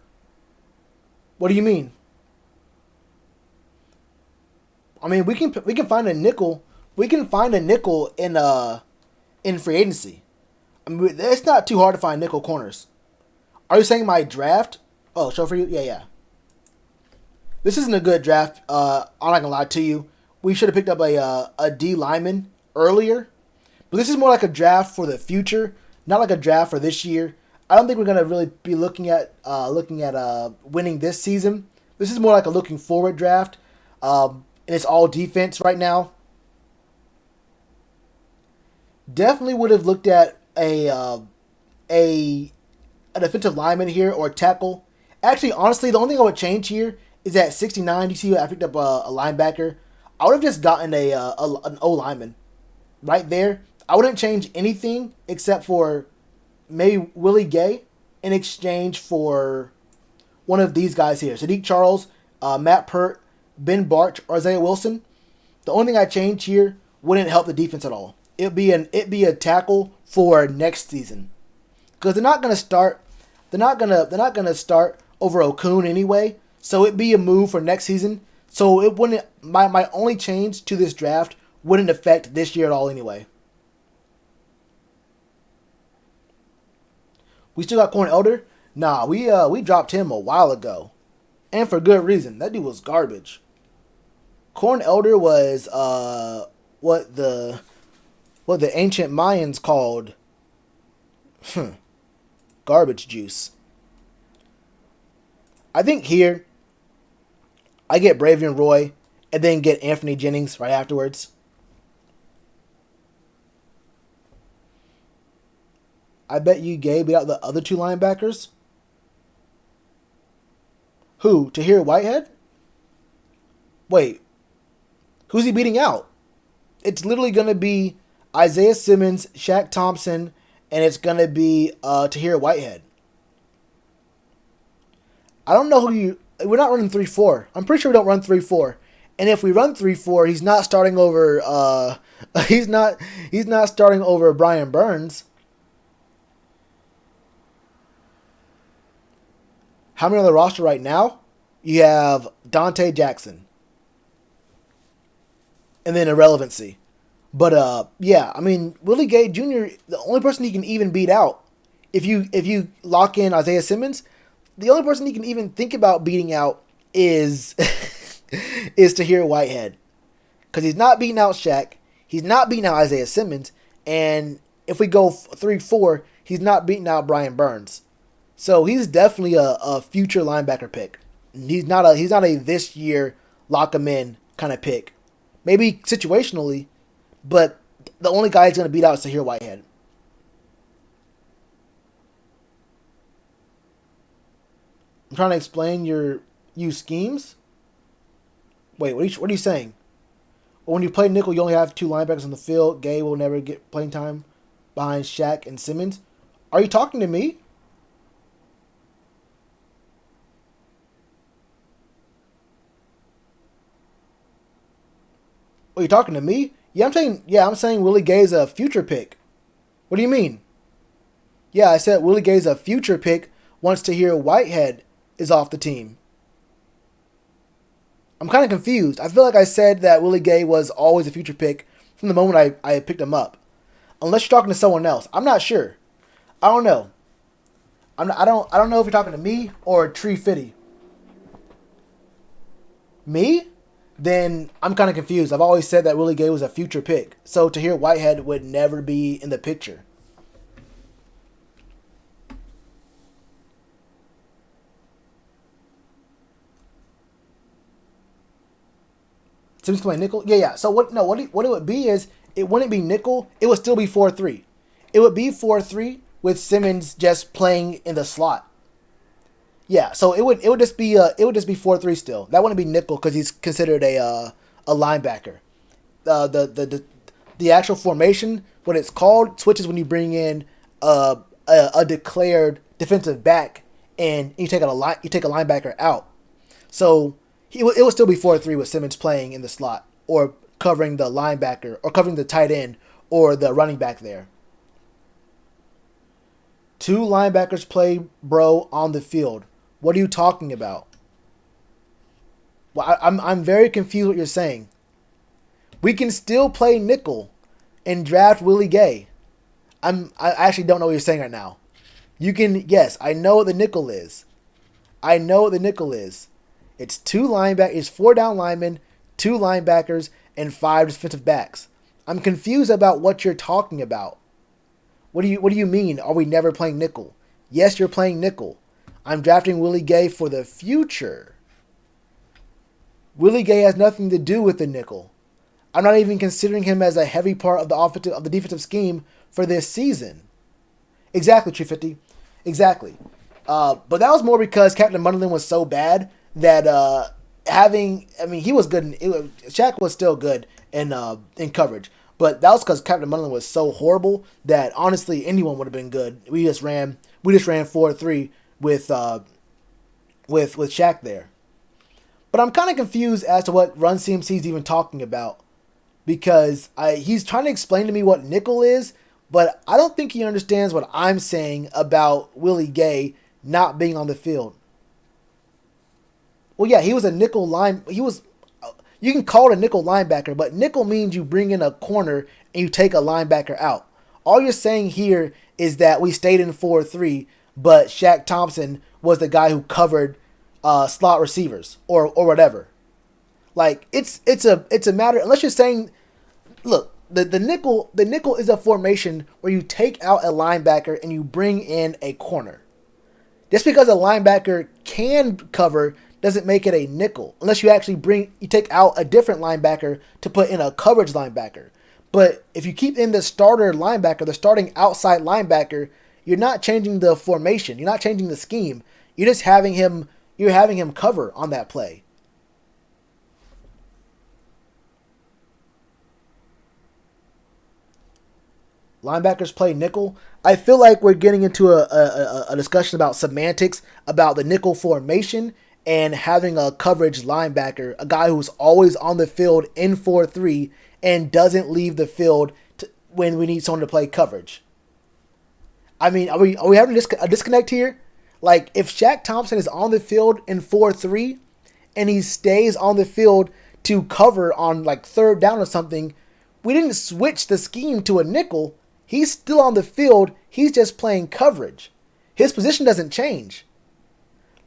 What do you mean? I mean, we can find a nickel. We can find a nickel in free agency. I mean, it's not too hard to find nickel corners. Are you saying my draft? Oh, show for you? Yeah, yeah. This isn't a good draft. I'm not gonna lie to you. We should have picked up a D lineman earlier. But this is more like a draft for the future, not like a draft for this year. I don't think we're gonna really be looking at winning this season. This is more like a looking forward draft. And it's all defense right now. Definitely would have looked at a defensive lineman here or a tackle. Actually, honestly, the only thing I would change here is at 69. You see, I picked up a linebacker. I would have just gotten an O lineman right there. I wouldn't change anything except for maybe Willie Gay in exchange for one of these guys here: Sadiq Charles, Matt Pert, Ben Barch, or Isaiah Wilson. The only thing I change here wouldn't help the defense at all. It'd be a tackle for next season, because they're not gonna start. They're not gonna start over Okun anyway. So it'd be a move for next season. So it wouldn't. My only change to this draft wouldn't affect this year at all anyway. We still got Corn Elder. Nah, we dropped him a while ago, and for good reason. That dude was garbage. Corn Elder was what the ancient Mayans called garbage juice. I think here I get Bravion Roy and then get Anthony Jennings right afterwards. I bet you Gabe beat out the other 2 linebackers. Who? Tahir Whitehead? Wait. Who's he beating out? It's literally going to be Isaiah Simmons, Shaq Thompson, and it's going to be Tahir Whitehead. I don't know who you... We're not running 3-4. I'm pretty sure we don't run 3-4. And if we run 3-4, he's not starting over... he's not starting over Brian Burns. How many on the roster right now? You have Dante Jackson. And then irrelevancy. But yeah, I mean, Willie Gay Jr., the only person he can even beat out, if you lock in Isaiah Simmons, the only person he can even think about beating out is Tahir Whitehead. Because he's not beating out Shaq. He's not beating out Isaiah Simmons. And if we go 3-4, he's not beating out Brian Burns. So he's definitely a future linebacker pick. He's not a this year lock him in kind of pick. Maybe situationally, but the only guy he's going to beat out is Tahir Whitehead. I'm trying to explain your schemes. Wait, what are you saying? When you play nickel, you only have 2 linebackers on the field. Gay will never get playing time behind Shaq and Simmons. Are you talking to me? Are you talking to me? I'm saying Willie Gay's a future pick. What do you mean? Yeah, I said Willie Gay's a future pick once Tahir Whitehead is off the team. I'm kind of confused. I feel like I said that Willie Gay was always a future pick from the moment I picked him up. Unless you're talking to someone else. I'm not sure. I don't know. I don't know if you're talking to me or Tree Fitty. Me? Then I'm kind of confused. I've always said that Willie Gay was a future pick. So Tahir Whitehead would never be in the picture. Simmons playing nickel? Yeah, yeah. So what? No, what it would be is it wouldn't be nickel. It would still be 4-3. It would be 4-3 with Simmons just playing in the slot. Yeah. So it would just be 4-3 still. That wouldn't be nickel because he's considered a linebacker. The actual formation, what it's called, switches when you bring in a declared defensive back and you take a linebacker out. So it would still be 4-3 with Simmons playing in the slot or covering the linebacker or covering the tight end or the running back there. Two linebackers play, bro, on the field. What are you talking about? Well, I'm very confused what you're saying. We can still play nickel and draft Willie Gay. I actually don't know what you're saying right now. You can, yes, I know what the nickel is. I know what the nickel is. It's two linebackers, it's 4 down linemen, 2 linebackers, and 5 defensive backs. I'm confused about what you're talking about. What do you mean? Are we never playing nickel? Yes, you're playing nickel. I'm drafting Willie Gay for the future. Willie Gay has nothing to do with the nickel. I'm not even considering him as a heavy part of the defensive scheme for this season. Exactly, 350. Exactly. But that was more because Captain Munderland was so bad that he was good. Shaq was still good in coverage. But that was because Captain Munderland was so horrible that honestly anyone would have been good. We just ran 4-3 with Shaq there. But I'm kind of confused as to what Run CMC is even talking about because he's trying to explain to me what nickel is, but I don't think he understands what I'm saying about Willie Gay not being on the field. Well, yeah, he was a nickel line. You can call it a nickel linebacker, but nickel means you bring in a corner and you take a linebacker out. All you're saying here is that we stayed in 4-3, but Shaq Thompson was the guy who covered slot receivers or whatever. Like it's a matter unless you're saying, look, the nickel is a formation where you take out a linebacker and you bring in a corner. Just because a linebacker can cover doesn't make it a nickel unless you actually take out a different linebacker to put in a coverage linebacker. But if you keep in the starter linebacker, the starting outside linebacker, you're not changing the formation. You're not changing the scheme. You're just having him cover on that play. Linebackers play nickel. I feel like we're getting into a discussion about semantics, about the nickel formation, and having a coverage linebacker, a guy who's always on the field in 4-3 and doesn't leave the field when we need someone to play coverage. I mean, are we having a disconnect here? Like, if Shaq Thompson is on the field in 4-3 and he stays on the field to cover on like 3rd down or something, we didn't switch the scheme to a nickel. He's still on the field. He's just playing coverage. His position doesn't change.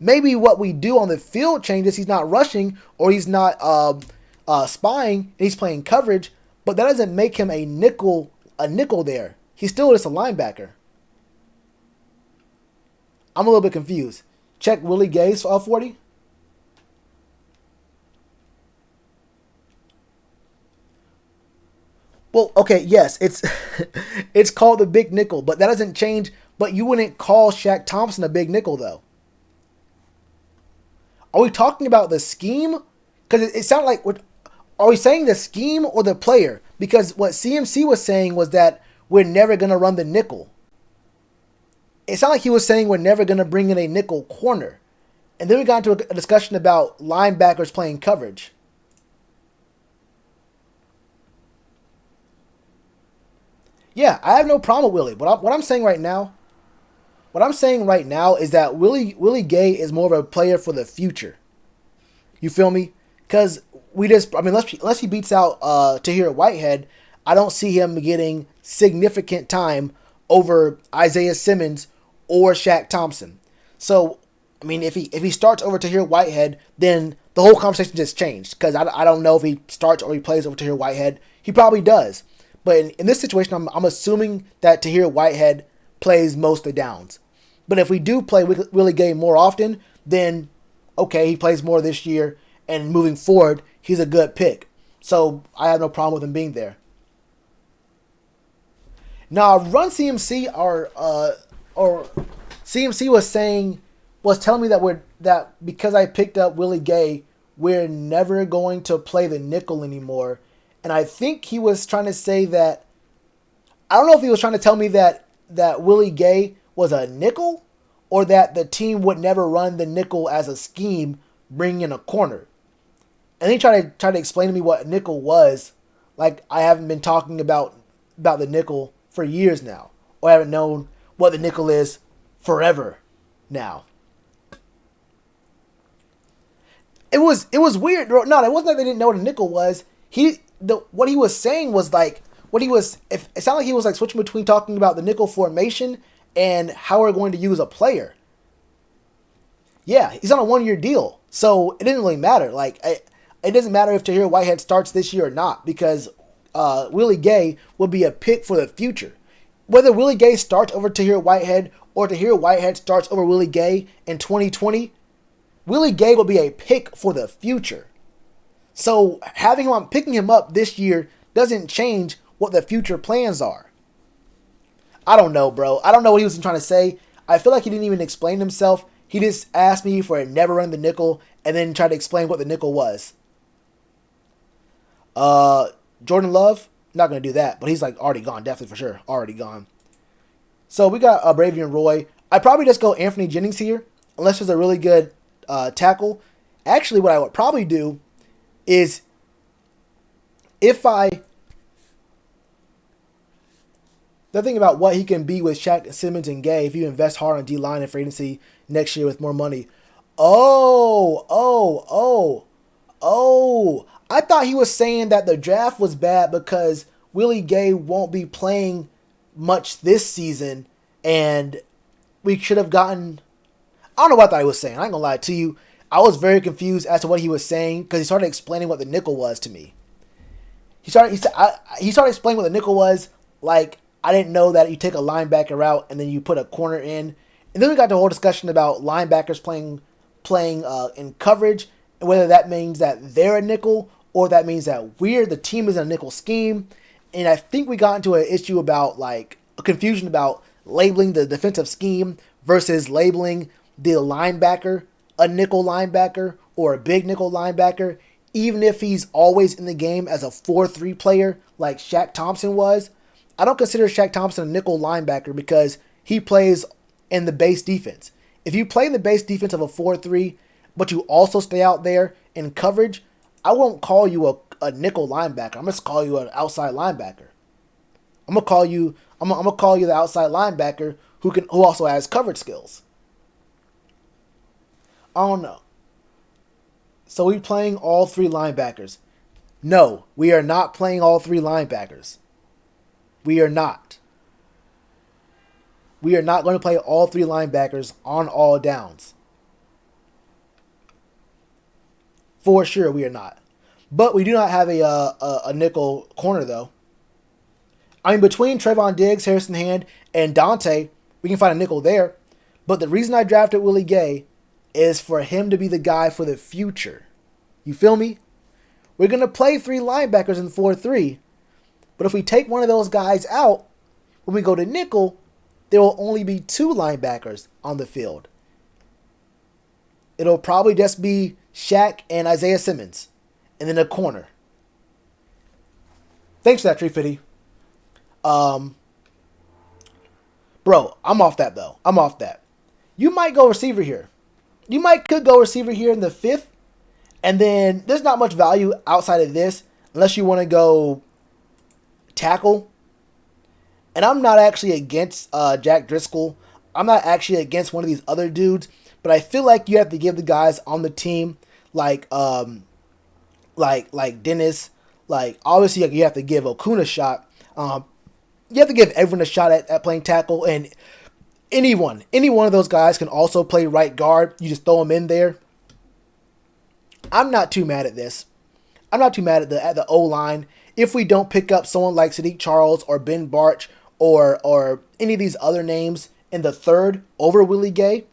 Maybe what we do on the field changes. He's not rushing or he's not spying and he's playing coverage, but that doesn't make him a nickel there. He's still just a linebacker. I'm a little bit confused. Check Willie Gay's 40. Well, okay, yes, it's called the big nickel, but that doesn't change. But you wouldn't call Shaq Thompson a big nickel, though. Are we talking about the scheme? Because it sounded like, are we saying the scheme or the player? Because what CMC was saying was that we're never going to run the nickel. It sounded like he was saying we're never going to bring in a nickel corner. And then we got into a discussion about linebackers playing coverage. Yeah, I have no problem with Willie. What I'm saying right now is that Willie Gay is more of a player for the future. You feel me? Because unless he beats out Tahir Whitehead, I don't see him getting significant time over Isaiah Simmons or Shaq Thompson. So, I mean, if he starts over Tahir Whitehead, then the whole conversation just changed. Because I don't know if he starts or he plays over Tahir Whitehead. He probably does. But in this situation, I'm assuming that Tahir Whitehead plays most of the downs. But if we do play Willie Gay more often, then okay, he plays more this year, and moving forward, he's a good pick. So I have no problem with him being there. Now, Run CMC or CMC was telling me that because I picked up Willie Gay, we're never going to play the nickel anymore. And I think he was trying to say that, I don't know if he was trying to tell me that Willie Gay was a nickel, or that the team would never run the nickel as a scheme, bringing in a corner. And he tried to explain to me what a nickel was, like I haven't been talking about the nickel for years now, or I haven't known what the nickel is forever now. It was weird. No, it wasn't that they didn't know what a nickel was. What he was saying was like, it sounded like he was like switching between talking about the nickel formation and how we're going to use a player. Yeah, he's on a 1-year deal, so it didn't really matter. Like, it doesn't matter if Tahir Whitehead starts this year or not, because Willie Gay will be a pick for the future. Whether Willie Gay starts over Tahir Whitehead or Tahir Whitehead starts over Willie Gay in 2020, Willie Gay will be a pick for the future. So picking him up this year doesn't change what the future plans are. I don't know, bro. I don't know what he was trying to say. I feel like he didn't even explain himself. He just asked me for a never run the nickel and then tried to explain what the nickel was. Jordan Love, not going to do that, but he's like already gone, definitely for sure. Already gone. So we got Bravion Roy. I'd probably just go Anthony Jennings here, unless there's a really good tackle. Actually, what I would probably do is the thing about what he can be with Shaq, Simmons, and Gay, if you invest hard on D-line and free agency next year with more money. I thought he was saying that the draft was bad because Willie Gay won't be playing much this season, and we should have gotten... I don't know what I thought he was saying. I ain't gonna lie to you. I was very confused as to what he was saying because he started explaining what the nickel was to me. He started explaining what the nickel was, like I didn't know that you take a linebacker out and then you put a corner in. And then we got the whole discussion about linebackers playing in coverage, and whether that means that they're a nickel or that means that the team is in a nickel scheme. And I think we got into an issue about like a confusion about labeling the defensive scheme versus labeling the linebacker a nickel linebacker or a big nickel linebacker, even if he's always in the game as a 4-3 player like Shaq Thompson was. I don't consider Shaq Thompson a nickel linebacker because he plays in the base defense. If you play in the base defense of a 4-3, but you also stay out there in coverage, I won't call you a nickel linebacker. I'm just call you an outside linebacker. I'm gonna call you the outside linebacker who also has coverage skills. I don't know. So we playing all 3 linebackers? No, we are not playing all 3 linebackers. We are not. We are not going to play all 3 linebackers on all downs. For sure, we are not. But we do not have a nickel corner, though. I mean, between Trayvon Diggs, Harrison Hand, and Dante, we can find a nickel there. But the reason I drafted Willie Gay is for him to be the guy for the future. You feel me? We're going to play 3 linebackers in 4-3. But if we take one of those guys out, when we go to nickel, there will only be 2 linebackers on the field. It'll probably just be Shaq and Isaiah Simmons, and then a corner. Thanks for that, Tree Fitty. Bro, I'm off that, though. I'm off that. You might go receiver here. Could go receiver here in the 5th, and then there's not much value outside of this unless you want to go tackle. And I'm not actually against Jack Driscoll. I'm not actually against one of these other dudes, but I feel like you have to give the guys on the team like Dennis, like obviously you have to give Okun a shot. you have to give everyone a shot at playing tackle, and any one of those guys can also play right guard. You just throw them in there. I'm not too mad at this. I'm not too mad at the O-line. If we don't pick up someone like Sadiq Charles or Ben Barch or any of these other names in the third over Willie Gay,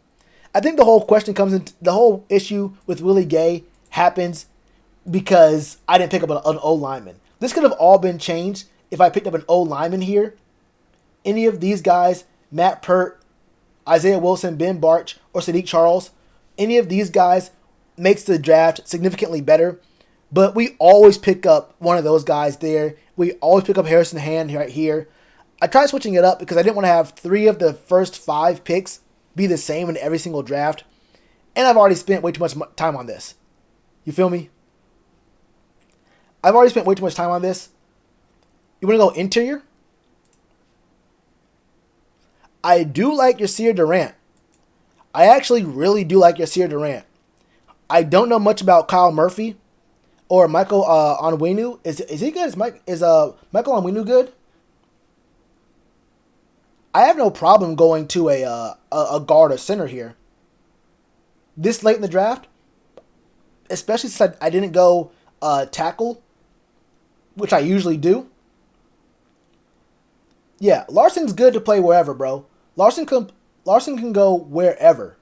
I think the whole question comes into the whole issue with Willie Gay happens because I didn't pick up an O-lineman. This could have all been changed if I picked up an O-lineman here. Any of these guys, Matt Pert, Isaiah Wilson, Ben Barch, or Sadiq Charles, any of these guys makes the draft significantly better. But we always pick up one of those guys there. We always pick up Harrison Hand right here. I tried switching it up because I didn't want to have 3 of the first 5 picks be the same in every single draft. And I've already spent way too much time on this. You feel me? I've already spent way too much time on this. You want to go interior? I do like Yasir Durant. I actually really do like Yasir Durant. I don't know much about Kyle Murphy or Michael Onwenu. Is he good? Is Michael Onwenu good? I have no problem going to a guard or center here. This late in the draft, especially since I didn't go tackle, which I usually do. Yeah, Larson's good to play wherever, bro. Larson can go wherever.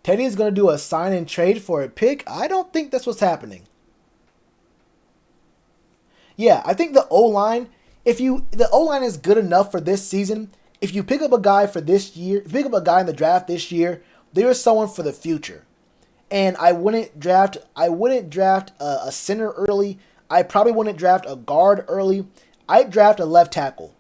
Teddy is going to do a sign and trade for a pick. I don't think that's what's happening. Yeah, I think the O-line, the O-line is good enough for this season. If you pick up a guy for this year, if you pick up a guy in the draft this year, there is someone for the future. And I wouldn't draft a center early. I probably wouldn't draft a guard early. I'd draft a left tackle.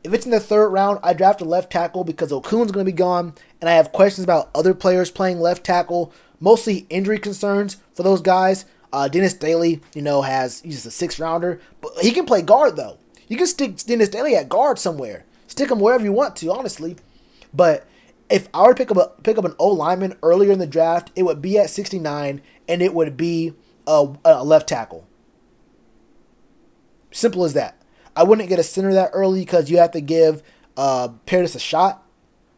If it's in the 3rd round, I draft a left tackle because Okun's going to be gone, and I have questions about other players playing left tackle, mostly injury concerns for those guys. Dennis Daly, he's a 6th rounder, but he can play guard though. You can stick Dennis Daly at guard somewhere. Stick him wherever you want to, honestly. But if I were to pick up an O lineman earlier in the draft, it would be at 69, and it would be a left tackle. Simple as that. I wouldn't get a center that early because you have to give Paradis a shot.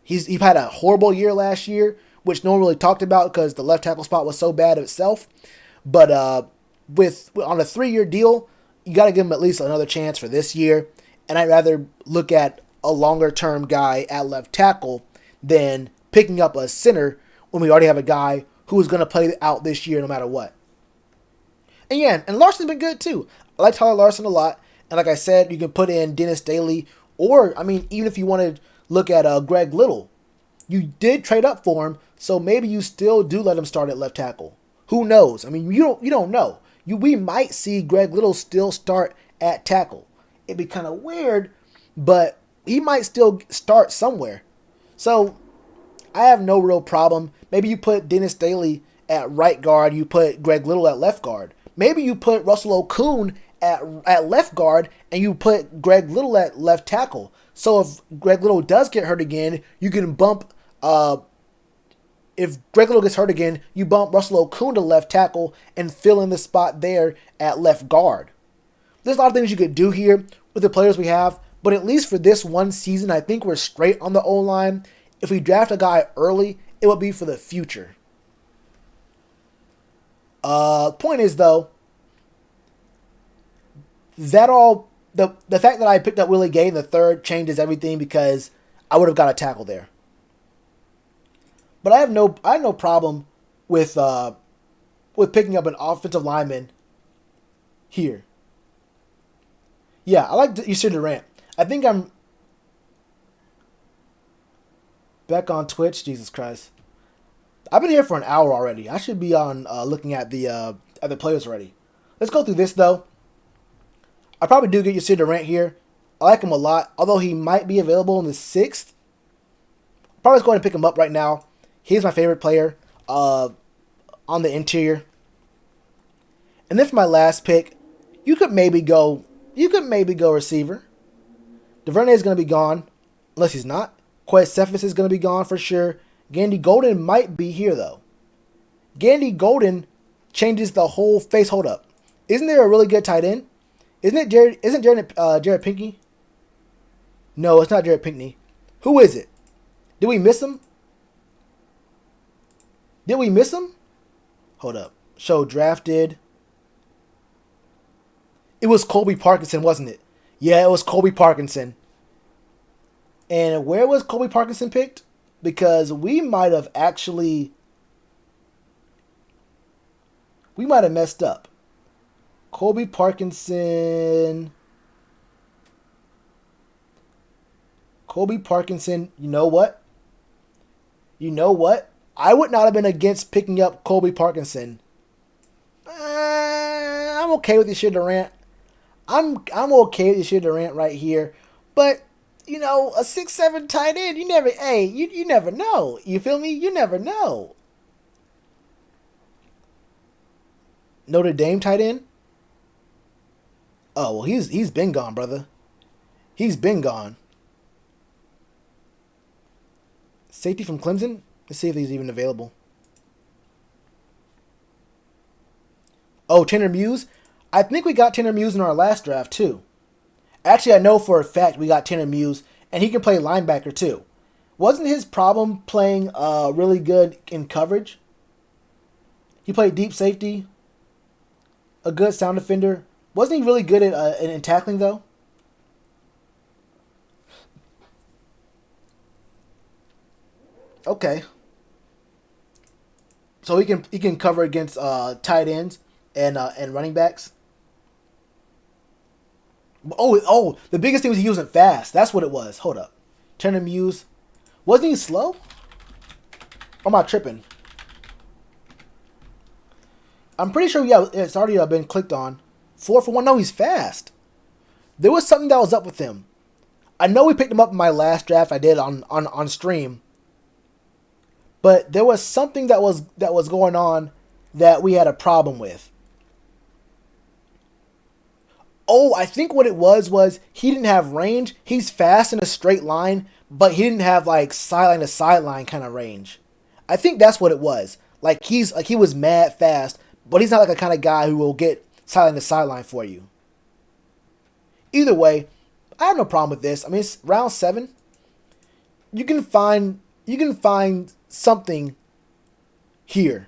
He's had a horrible year last year, which no one really talked about because the left tackle spot was so bad of itself. But on a 3-year deal, you got to give him at least another chance for this year. And I'd rather look at a longer-term guy at left tackle than picking up a center when we already have a guy who is going to play out this year no matter what. And yeah, and Larson's been good too. I like Tyler Larson a lot. And like I said, you can put in Dennis Daly, or, even if you want to look at Greg Little, you did trade up for him, so maybe you still do let him start at left tackle. Who knows? You don't know. We might see Greg Little still start at tackle. It'd be kind of weird, but he might still start somewhere. So I have no real problem. Maybe you put Dennis Daly at right guard, you put Greg Little at left guard. Maybe you put Russell Okung at left guard, and you put Greg Little at left tackle. So if Greg Little does get hurt again, you can bump. If Greg Little gets hurt again, you bump Russell Okung to left tackle and fill in the spot there at left guard. There's a lot of things you could do here with the players we have, but at least for this one season, I think we're straight on the O-line. If we draft a guy early, it will be for the future. Point is though, the fact that I picked up Willie Gay in the 3rd changes everything because I would have got a tackle there. But I have no problem with picking up an offensive lineman here. Yeah, I like Yasir Durant. I think I'm back on Twitch. Jesus Christ, I've been here for an hour already. I should be on looking at the players already. Let's go through this though. I probably do get Yasir Durant here. I like him a lot, although he might be available in the 6th. Probably just go ahead and pick him up right now. He's my favorite player on the interior. And then for my last pick, you could maybe go receiver. DuVernay is going to be gone, unless he's not. Quez Cephas is going to be gone for sure. Gandy Golden might be here though. Gandy Golden changes the whole face. Hold up. Isn't there a really good tight end? Isn't it Jared? Isn't Jared Pinkney? No, it's not Jared Pinkney. Who is it? Did we miss him? Did we miss him? Hold up. Show drafted. It was Colby Parkinson, wasn't it? Yeah, it was Colby Parkinson. And where was Colby Parkinson picked? Because we might have messed up. Colby Parkinson. You know what? I would not have been against picking up Colby Parkinson. I'm okay with this shit, Durant. I'm okay with this shit, Durant, right here. But a 6'7" tight end, you never know. You feel me? You never know. Notre Dame tight end? Oh well, he's been gone, brother. He's been gone. Safety from Clemson? Let's see if he's even available. Oh, Tanner Muse? I think we got Tanner Muse in our last draft, too. Actually, I know for a fact we got Tanner Muse, and he can play linebacker, too. Wasn't his problem playing really good in coverage? He played deep safety, a good sound defender. Wasn't he really good at in tackling, though? Okay. So he can cover against tight ends and running backs. Oh, the biggest thing was he wasn't fast. That's what it was. Hold up. Turner Muse. Wasn't he slow? Or am I tripping? I'm pretty sure, yeah, it's already been clicked on. 4 for 1. No, he's fast. There was something that was up with him. I know we picked him up in my last draft I did on stream. But there was something that was going on that we had a problem with. Oh, I think what it was he didn't have range. He's fast in a straight line, but he didn't have like sideline to sideline kind of range. I think that's what it was. He was mad fast, but he's not like a kind of guy who will get sideline to sideline for you. Either way, I have no problem with this. I mean, it's round 7. You can find something here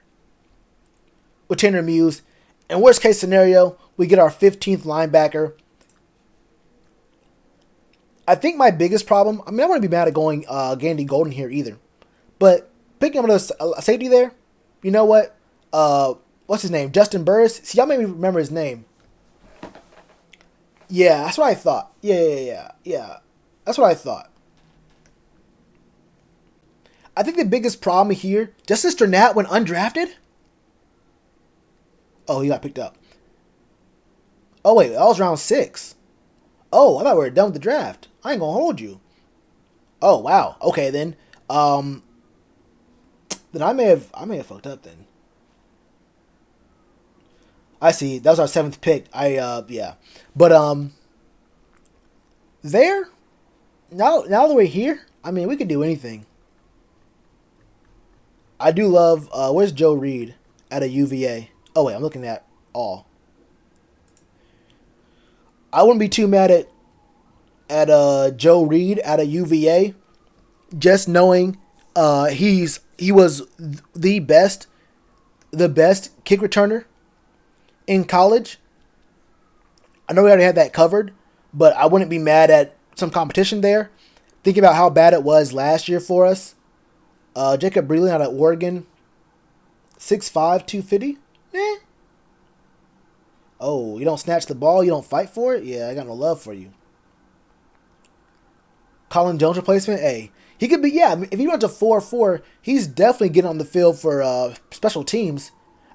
with Tanner Muse. In worst case scenario, we get our 15th linebacker. I think my biggest problem, I wouldn't be mad at going Gandy Golden here either. But picking up a safety there, you know what? What's his name? Justin Burris. See, y'all made me remember his name. Yeah, that's what I thought. Yeah. That's what I thought. I think the biggest problem here, Justice Sternat went undrafted? Oh, he got picked up. Oh, wait, that was round 6. Oh, I thought we were done with the draft. I ain't gonna hold you. Oh, wow. Okay, then. Then I may have fucked up then. I see. That was our 7th pick. Yeah. But, there? Now that we're here, we could do anything. I do love, where's Joe Reed at a UVA? Oh, wait, I'm looking at all. I wouldn't be too mad at Joe Reed at a UVA, just knowing he was the best kick returner in college. I know we already had that covered, but I wouldn't be mad at some competition there. Thinking about how bad it was last year for us. Jacob Breland out of Oregon, 6'5", 250. Oh, you don't snatch the ball? You don't fight for it? Yeah, I got no love for you. Colin Jones replacement? Hey, he could be, yeah, if he runs a 4-4, he's definitely getting on the field for special teams.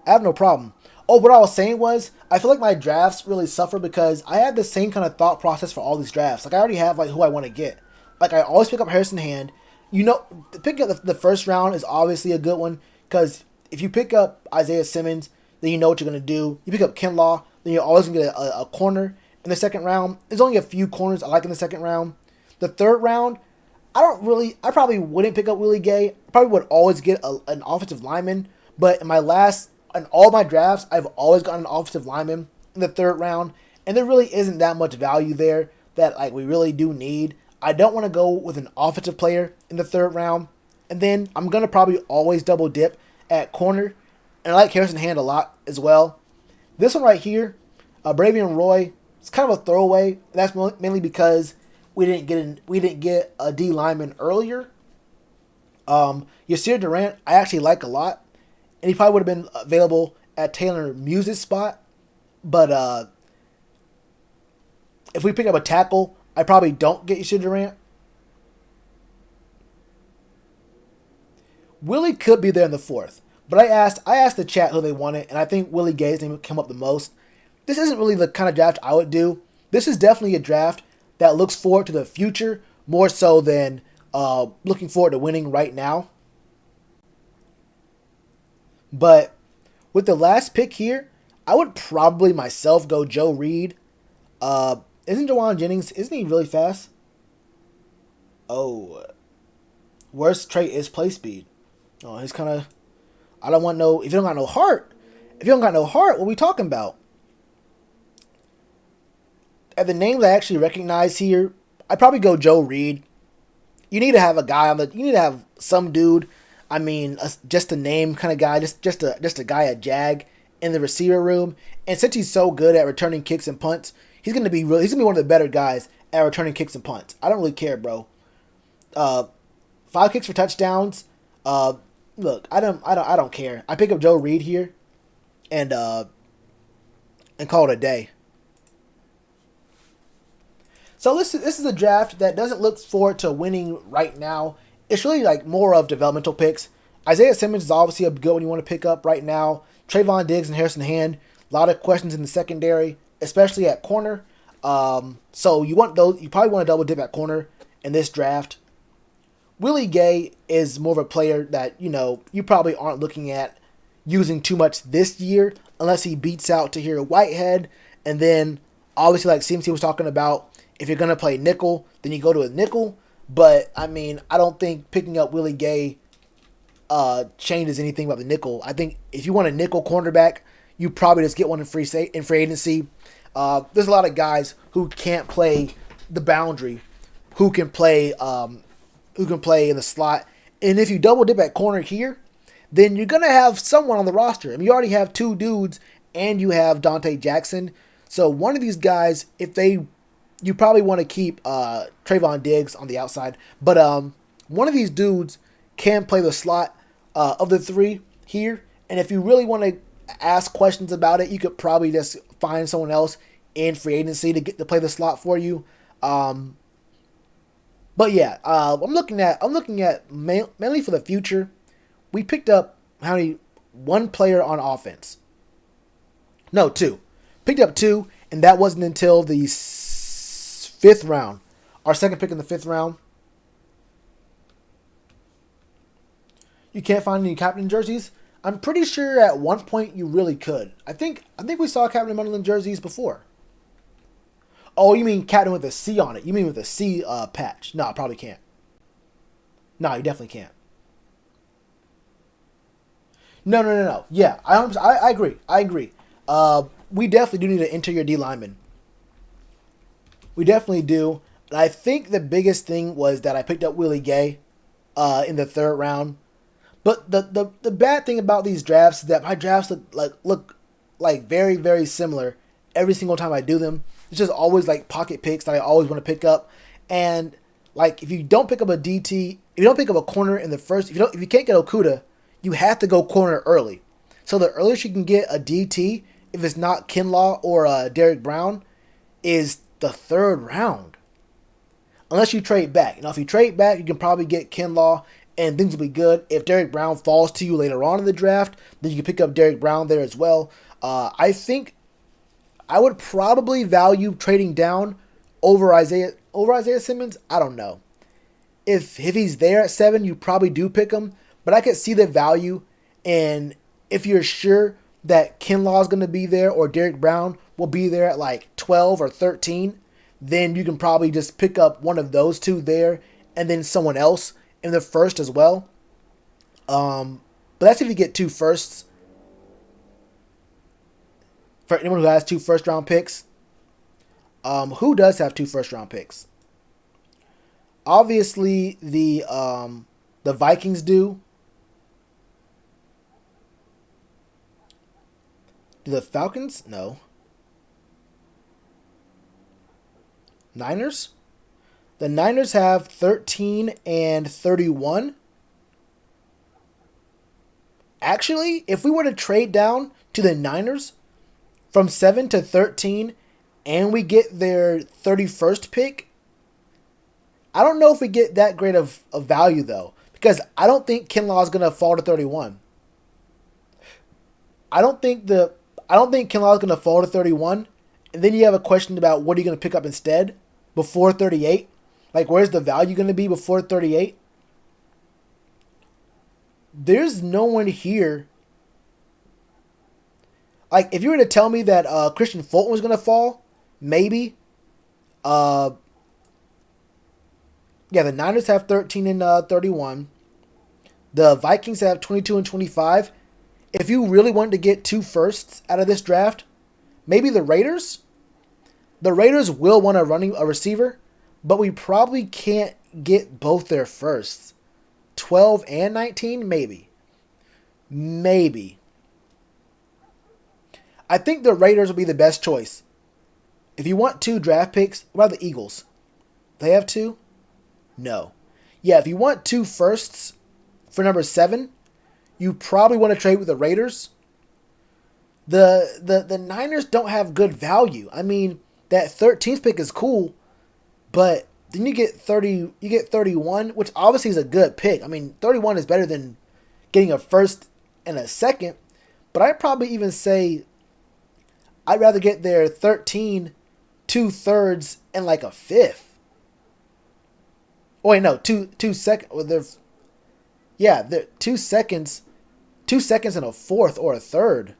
I have no problem. Oh, what I was saying was, I feel like my drafts really suffer because I had the same kind of thought process for all these drafts. I already have who I want to get. I always pick up Harrison Hand. Picking up the first round is obviously a good one because if you pick up Isaiah Simmons, then you know what you're going to do. You pick up Kinlaw, then you're always going to get a corner in the second round. There's only a few corners I like in the second round. The third round, I probably wouldn't pick up Willie Gay. I probably would always get an offensive lineman, but in all my drafts, I've always gotten an offensive lineman in the third round. and there really isn't that much value there that like we really do need. I don't want to go with an offensive player in the third round, and then I'm gonna probably always double dip at corner, and I like Harrison Hand a lot as well. This one right here, Bravion Roy, it's kind of a throwaway. That's mainly because we didn't get a D lineman earlier. Yasir Durant, I actually like a lot, and he probably would have been available at Taylor Muse's spot. But if we pick up a tackle, I probably don't get Yasir Durant. Willie could be there in the fourth, but I asked the chat who they wanted, and I think Willie Gay's name came up the most. This isn't really the kind of draft I would do. This is definitely a draft that looks forward to the future more so than looking forward to winning right now. But with the last pick here, I would probably myself go Joe Reed. Isn't Jawan Jennings, isn't he really fast? Oh, worst trait is play speed. Oh, he's kind of, I don't want no, if you don't got no heart, what are we talking about? At the names I actually recognize here, I'd probably go Joe Reed. You need to have a guy you need to have some dude, I mean, just a name kind of guy, just a guy at Jag in the receiver room. And since he's so good at returning kicks and punts, he's gonna be one of the better guys at returning kicks and punts. I don't really care, bro. 5 kicks for touchdowns. Look, I don't care. I pick up Joe Reed here, and call it a day. So this is a draft that doesn't look forward to winning right now. It's really like more of developmental picks. Isaiah Simmons is obviously a good one you want to pick up right now. Trayvon Diggs and Harrison Hand. A lot of questions in the secondary, especially at corner. So you want those. You probably want to double dip at corner in this draft. Willie Gay is more of a player that you probably aren't looking at using too much this year unless he beats out Tahir Whitehead, and then obviously like CMC was talking about. If you're going to play nickel, then you go to a nickel. But, I mean, I don't think picking up Willie Gay changes anything about the nickel. I think if you want a nickel cornerback, you probably just get one in free agency. There's a lot of guys who can't play the boundary, who can play in the slot. And if you double dip at corner here, then you're going to have someone on the roster. I mean, you already have 2 dudes, and you have Dante Jackson. So one of these guys, you probably want to keep Trayvon Diggs on the outside. But one of these dudes can play the slot of the 3 here. And if you really want to ask questions about it, you could probably just find someone else in free agency to play the slot for you. But yeah, I'm looking at mainly for the future. We picked up one player on offense. No, 2. Picked up 2, and that wasn't until the 5th round. Our second pick in the 5th round. You can't find any captain jerseys? I'm pretty sure at one point you really could. I think we saw Captain Munderland jerseys before. Oh, you mean captain with a C on it. You mean with a C patch. No, I probably can't. No, you definitely can't. No. Yeah, I agree. We definitely do need an interior D lineman. We definitely do. And I think the biggest thing was that I picked up Willie Gay in the 3rd round. But the bad thing about these drafts is that my drafts look like very, very similar every single time I do them. It's just always like pocket picks that I always want to pick up. And like if you don't pick up a DT, if you don't pick up a corner in the first, if you can't get Okuda, you have to go corner early. So the earliest you can get a DT, if it's not Kinlaw or Derek Brown, is the 3rd round. Unless you trade back. If you trade back, you can probably get Kinlaw and things will be good. If Derek Brown falls to you later on in the draft, then you can pick up Derek Brown there as well. I think I would probably value trading down over Isaiah Simmons. I don't know. If he's there at 7, you probably do pick him. But I could see the value, and if you're sure that Kinlaw is going to be there or Derek Brown will be there at like 12 or 13, then you can probably just pick up one of those 2 there and then someone else in the 1st as well. But that's if you get 2 firsts. For anyone who has 2 first-round picks. Who does have 2 first-round picks? Obviously, the Vikings do. Do the Falcons? No. Niners? The Niners have 13 and 31. Actually, if we were to trade down to the Niners from 7 to 13 and we get their 31st pick, I don't know if we get that great of value, though, because I don't think Kinlaw is going to fall to 31. I don't think Kinlaw is going to fall to 31. And then you have a question about what are you going to pick up instead before 38? Like, where's the value going to be before 38? There's no one here. Like, if you were to tell me that Christian Fulton was going to fall, maybe. Yeah, the Niners have 13 and 31. The Vikings have 22 and 25. If you really wanted to get 2 firsts out of this draft, maybe the Raiders. The Raiders will want a receiver, but we probably can't get both their firsts. 12 and 19, maybe. Maybe. I think the Raiders will be the best choice. If you want 2 draft picks, what about the Eagles? They have 2? No. Yeah, if you want 2 firsts for number 7, you probably want to trade with the Raiders. The Niners don't have good value. I mean, that 13th pick is cool, but then you get 31, which obviously is a good pick. I mean, 31 is better than getting a first and a second, but I'd probably even say I'd rather get their 13, 2 thirds, and like a fifth. Oh wait, no, two seconds. Well, they're 2 seconds, 2 seconds and a fourth or a third,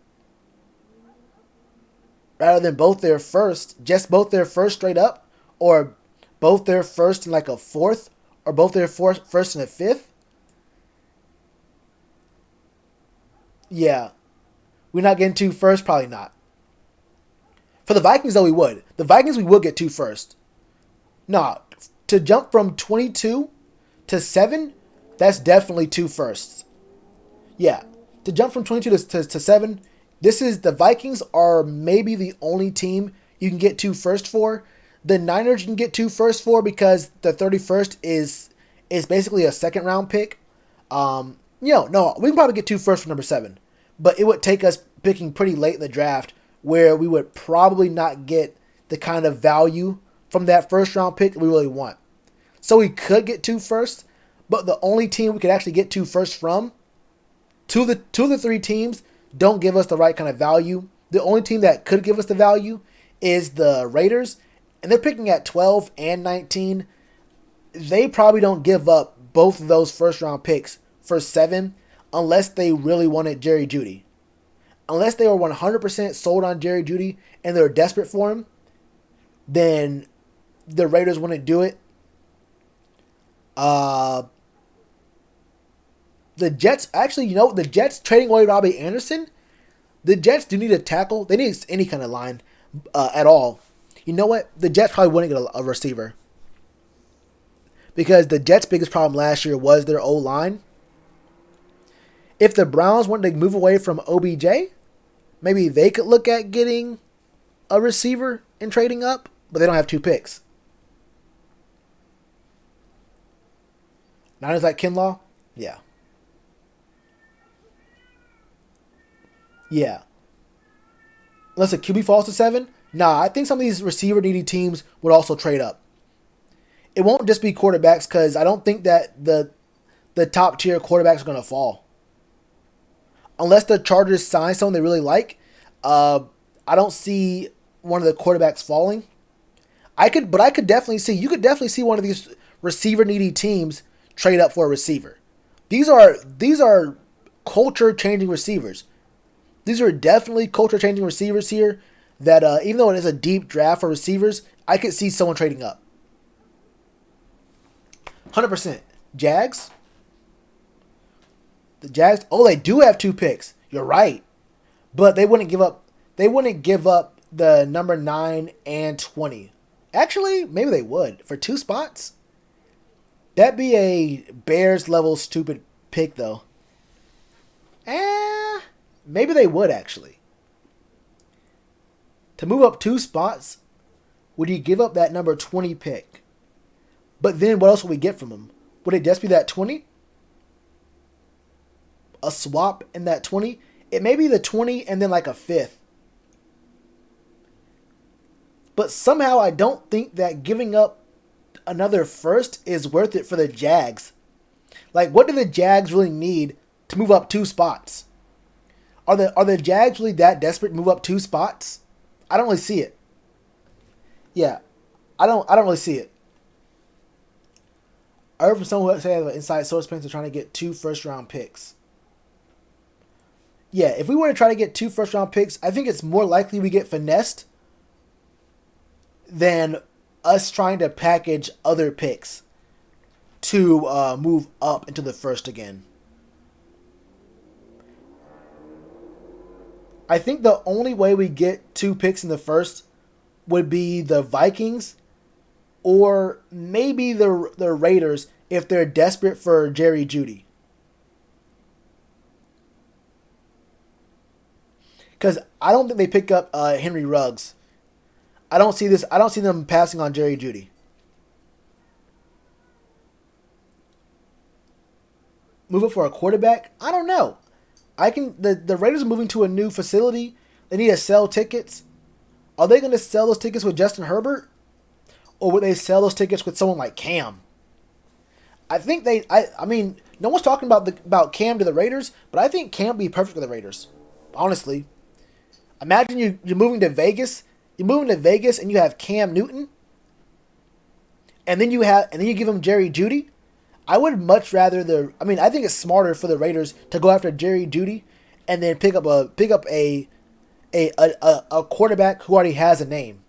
rather than both their first, just both their first straight up, or both their first and like a fourth, or both their first and a fifth. Yeah, we're not getting 2 first, probably not. For the Vikings, though, we would. The Vikings, we will get 2 first. Nah, to jump from 22 to 7, that's definitely 2 firsts. Yeah, to jump from 22 to 7, the Vikings are maybe the only team you can get 2 first for. The Niners you can get 2 first for because the 31st is basically a second round pick. No, we can probably get 2 first for number 7, but it would take us picking pretty late in the draft where we would probably not get the kind of value from that first round pick that we really want. So we could get 2 firsts, but the only team we could actually get 2 firsts from, two of the 3 teams don't give us the right kind of value. The only team that could give us the value is the Raiders, and they're picking at 12 and 19. They probably don't give up both of those first round picks for 7 unless they really wanted Jerry Jeudy. Unless they were 100% sold on Jerry Jeudy and they're desperate for him, then the Raiders wouldn't do it. The Jets, actually, the Jets trading away Robbie Anderson, the Jets do need a tackle. They need any kind of line at all. You know what? The Jets probably wouldn't get a receiver. Because the Jets' biggest problem last year was their O-line. If the Browns wanted to move away from OBJ, maybe they could look at getting a receiver and trading up, but they don't have 2 picks. Niners like Kinlaw? Yeah. Yeah. Unless a QB falls to 7? Nah, I think some of these receiver needy teams would also trade up. It won't just be quarterbacks because I don't think that the top tier quarterbacks are going to fall. Unless the Chargers sign someone they really like, I don't see one of the quarterbacks falling. You could definitely see one of these receiver needy teams trade up for a receiver. These are culture changing receivers. These are definitely culture changing receivers here that even though it is a deep draft for receivers, I could see someone trading up. 100%. Jags? The Jags, they do have 2 picks. You're right. But they wouldn't give up the number 9 and 20. Actually, maybe they would. For 2 spots? That'd be a Bears level stupid pick, though. Maybe they would, actually. To move up 2 spots, would you give up that number 20 pick? But then what else would we get from them? Would it just be that 20? A swap in that 20? It may be the 20 and then like a fifth. But somehow I don't think that giving up another first is worth it for the Jags. Like, what do the Jags really need to move up 2 spots? Are the Jags really that desperate to move up 2 spots? I don't really see it. Yeah, I don't really see it. I heard from someone who said an inside source plans are trying to get 2 first-round picks. Yeah, if we were to try to get 2 first-round picks, I think it's more likely we get finessed than us trying to package other picks to move up into the first again. I think the only way we get 2 picks in the first would be the Vikings or maybe the Raiders if they're desperate for Jerry Jeudy. Because I don't think they pick up Henry Ruggs. I don't see them passing on Jerry Jeudy. Move it for a quarterback? I don't know. The Raiders are moving to a new facility. They need to sell tickets. Are they going to sell those tickets with Justin Herbert? Or would they sell those tickets with someone like Cam? I mean, no one's talking about Cam to the Raiders, but I think Cam would be perfect for the Raiders. Honestly. Imagine you're moving to Vegas. You're moving to Vegas and you have Cam Newton. And then you give him Jerry Jeudy. I would much rather I think it's smarter for the Raiders to go after Jerry Jeudy and then pick up a quarterback who already has a name.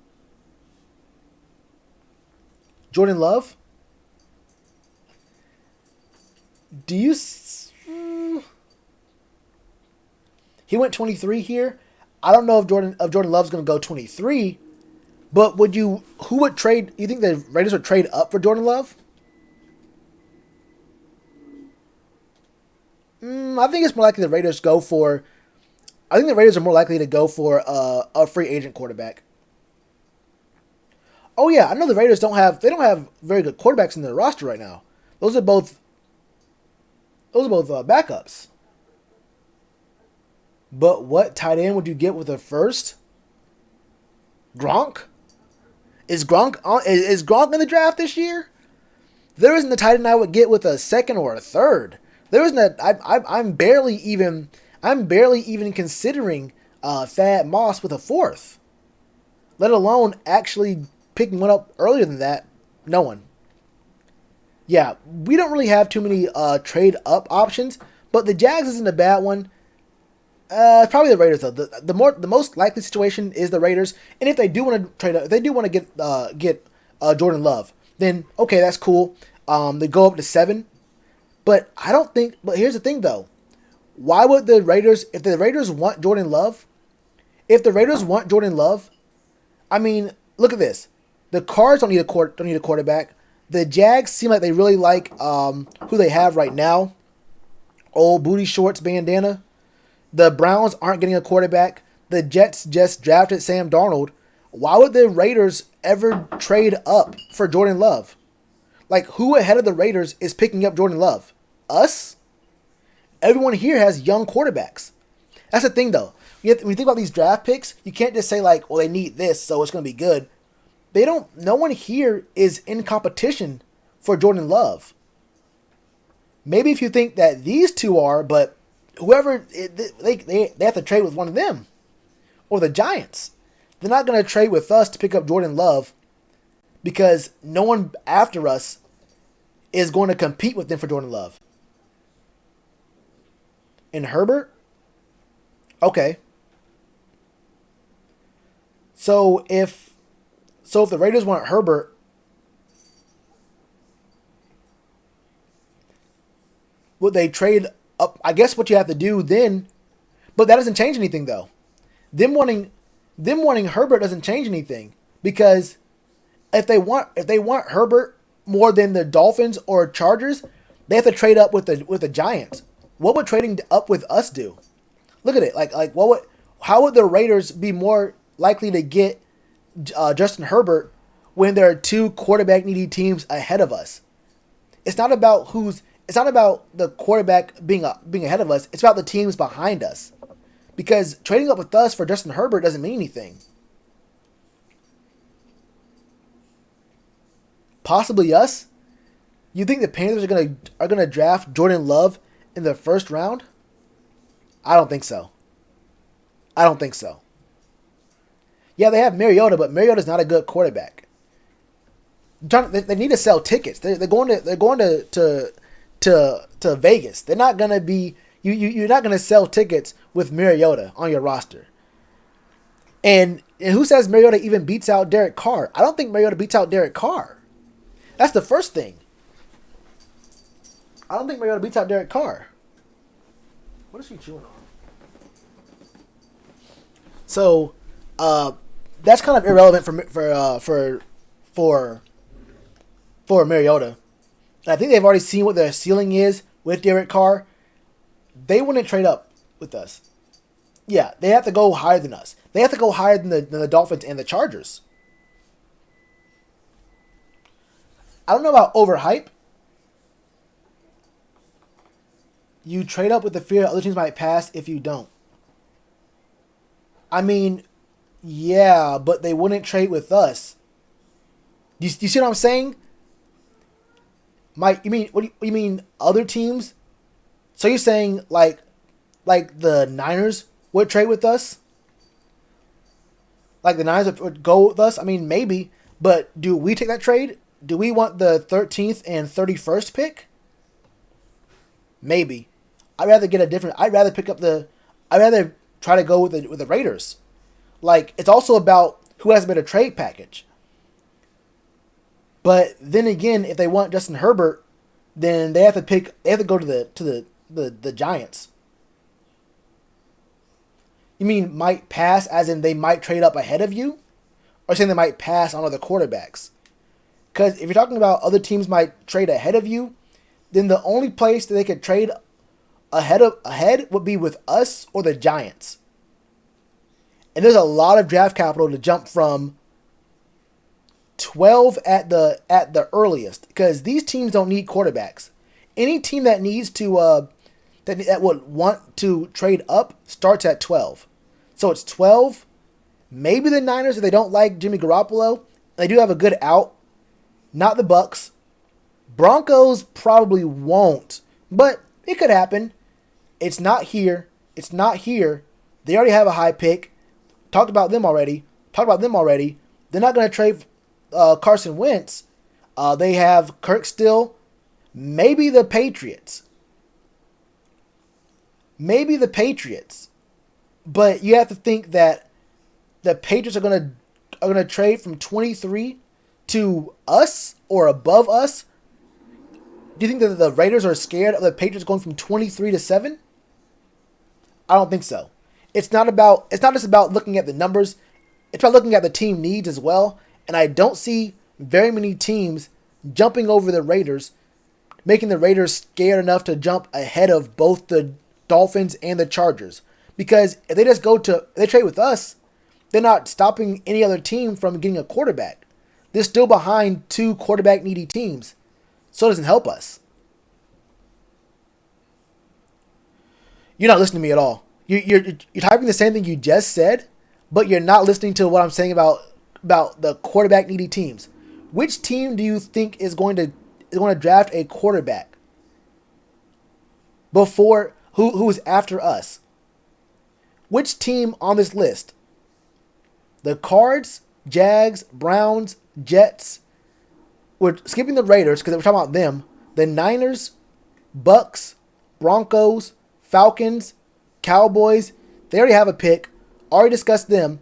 Jordan Love? He went 23 here. I don't know if Jordan Love's going to go 23, but who would trade? You think the Raiders would trade up for Jordan Love? I think it's more likely the Raiders go for. I think the Raiders are more likely to go for a free agent quarterback. Oh yeah, I know the Raiders don't have very good quarterbacks in their roster right now. Those are both backups. But what tight end would you get with a first? Gronk? Is Gronk in the draft this year? There isn't a tight end I would get with a second or a third. There isn't I'm barely even considering Thad Moss with a fourth. Let alone actually picking one up earlier than that. No one. Yeah, we don't really have too many trade up options, but the Jags isn't a bad one. Probably the Raiders though. The most likely situation is the Raiders, and if they do want to trade up, if they do want to get Jordan Love, then okay, that's cool. They go up to 7, but I don't think. But here's the thing though, why would the Raiders? If the Raiders want Jordan Love, I mean, look at this. The Cards don't need a quarterback. The Jags seem like they really like who they have right now. Old booty shorts bandana. The Browns aren't getting a quarterback. The Jets just drafted Sam Darnold. Why would the Raiders ever trade up for Jordan Love? Like, who ahead of the Raiders is picking up Jordan Love? Us? Everyone here has young quarterbacks. That's the thing, though. When you think about these draft picks, you can't just say, like, well, they need this, so it's going to be good. No one here is in competition for Jordan Love. Maybe if you think that these two are, but whoever, they have to trade with one of them. Or the Giants. They're not going to trade with us to pick up Jordan Love because no one after us is going to compete with them for Jordan Love. And Herbert? Okay. So if the Raiders want Herbert, would they trade up? I guess what you have to do then, but that doesn't change anything though. Them wanting them wanting Herbert doesn't change anything, because if they want Herbert more than the Dolphins or Chargers, they have to trade up with the Giants. What would trading up with us do? Look at it. How would the Raiders be more likely to get Justin Herbert when there are two quarterback needy teams ahead of us? It's not about the quarterback being ahead of us. It's about the teams behind us. Because trading up with us for Justin Herbert doesn't mean anything. Possibly us? You think the Panthers are gonna draft Jordan Love in the first round? I don't think so. Yeah, they have Mariota, but Mariota's not a good quarterback. They need to sell tickets. They're going to Vegas. They're not gonna be. You're not gonna sell tickets with Mariota on your roster. And who says Mariota even beats out Derek Carr? I don't think Mariota beats out Derek Carr. That's the first thing. I don't think Mariota beats out Derek Carr. What is he chewing on? So, that's kind of irrelevant for Mariota. I think they've already seen what their ceiling is with Derek Carr. They wouldn't trade up with us. Yeah, they have to go higher than us. They have to go higher than the Dolphins and the Chargers. I don't know about overhype. You trade up with the fear other teams might pass if you don't. I mean, yeah, but they wouldn't trade with us. You see what I'm saying? Mike, what do you mean other teams? So you're saying like the Niners would trade with us? Like the Niners would go with us? I mean, maybe, but do we take that trade? Do we want the 13th and 31st pick? Maybe. I'd rather try to go with the Raiders. Like, it's also about who has a better trade package. But then again, if they want Justin Herbert, then they have to go to the Giants. You mean might pass as in they might trade up ahead of you? Or saying they might pass on other quarterbacks? Because if you're talking about other teams might trade ahead of you, then the only place that they could trade ahead would be with us or the Giants. And there's a lot of draft capital to jump from 12 at the earliest, because these teams don't need quarterbacks. Any team that needs to that would want to trade up starts at 12. So it's 12. Maybe the Niners, if they don't like Jimmy Garoppolo, they do have a good out. Not the Bucks. Broncos probably won't, but it could happen. It's not here. They already have a high pick. Talked about them already. They're not going to trade Carson Wentz. They have Kirk still. Maybe the Patriots. But you have to think that the Patriots are going to trade from 23 to us or above us. Do you think that the Raiders are scared of the Patriots going from 23 to 7? I don't think so. It's not just about looking at the numbers. It's about looking at the team needs as well. And I don't see very many teams jumping over the Raiders, making the Raiders scared enough to jump ahead of both the Dolphins and the Chargers. Because if they trade with us, they're not stopping any other team from getting a quarterback. They're still behind two quarterback needy teams. So it doesn't help us. You're not listening to me at all. You're typing the same thing you just said, but you're not listening to what I'm saying about the quarterback needy teams. Which team do you think is going to draft a quarterback before who is after us? Which team on this list? The Cards, Jags, Browns, Jets. We're skipping the Raiders because we're talking about them. The Niners, Bucks, Broncos, Falcons, Cowboys. They already have a pick. Already discussed them.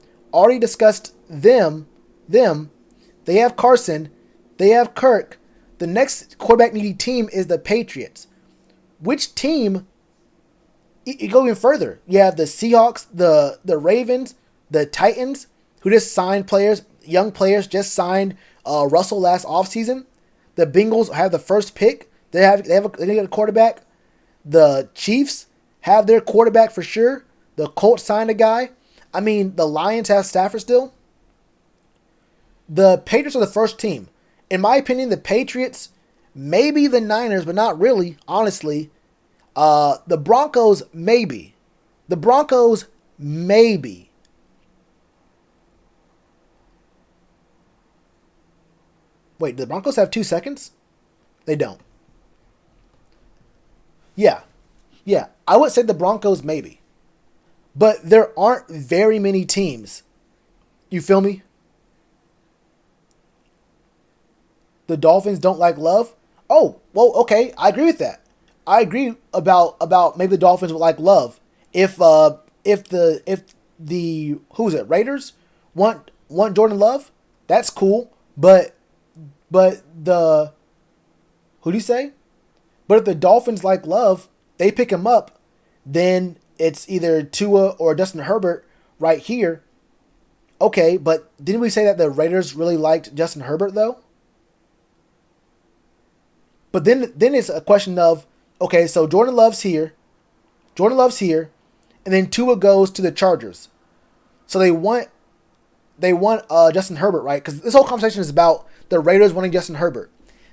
They have Carson. They have Kirk. The next quarterback needy team is the Patriots. Which team? You go even further. You have the Seahawks, the Ravens, The Titans, who just signed players, young players, just signed Russell last offseason. The Bengals have the first pick. They get a quarterback. The Chiefs have their quarterback for sure. The Colts signed a guy. I mean, the Lions have Stafford still. The Patriots are the first team. In my opinion, the Patriots, maybe the Niners, but not really, honestly. The Broncos, maybe. The Broncos, maybe. Wait, do the Broncos have 2 seconds? They don't. Yeah. Yeah. I would say the Broncos, maybe. But there aren't very many teams. You feel me? The Dolphins don't like Love? Oh, well, okay. I agree with that. I agree about maybe the Dolphins would like Love. If the who is it, Raiders want Jordan Love, that's cool. But the who do you say? But if the Dolphins like Love, they pick him up, then it's either Tua or Justin Herbert right here. Okay, but didn't we say that the Raiders really liked Justin Herbert though? But then it's a question of, okay, so Jordan Love's here, and then Tua goes to the Chargers. So they want Justin Herbert, right? Because this whole conversation is about the Raiders wanting Justin Herbert.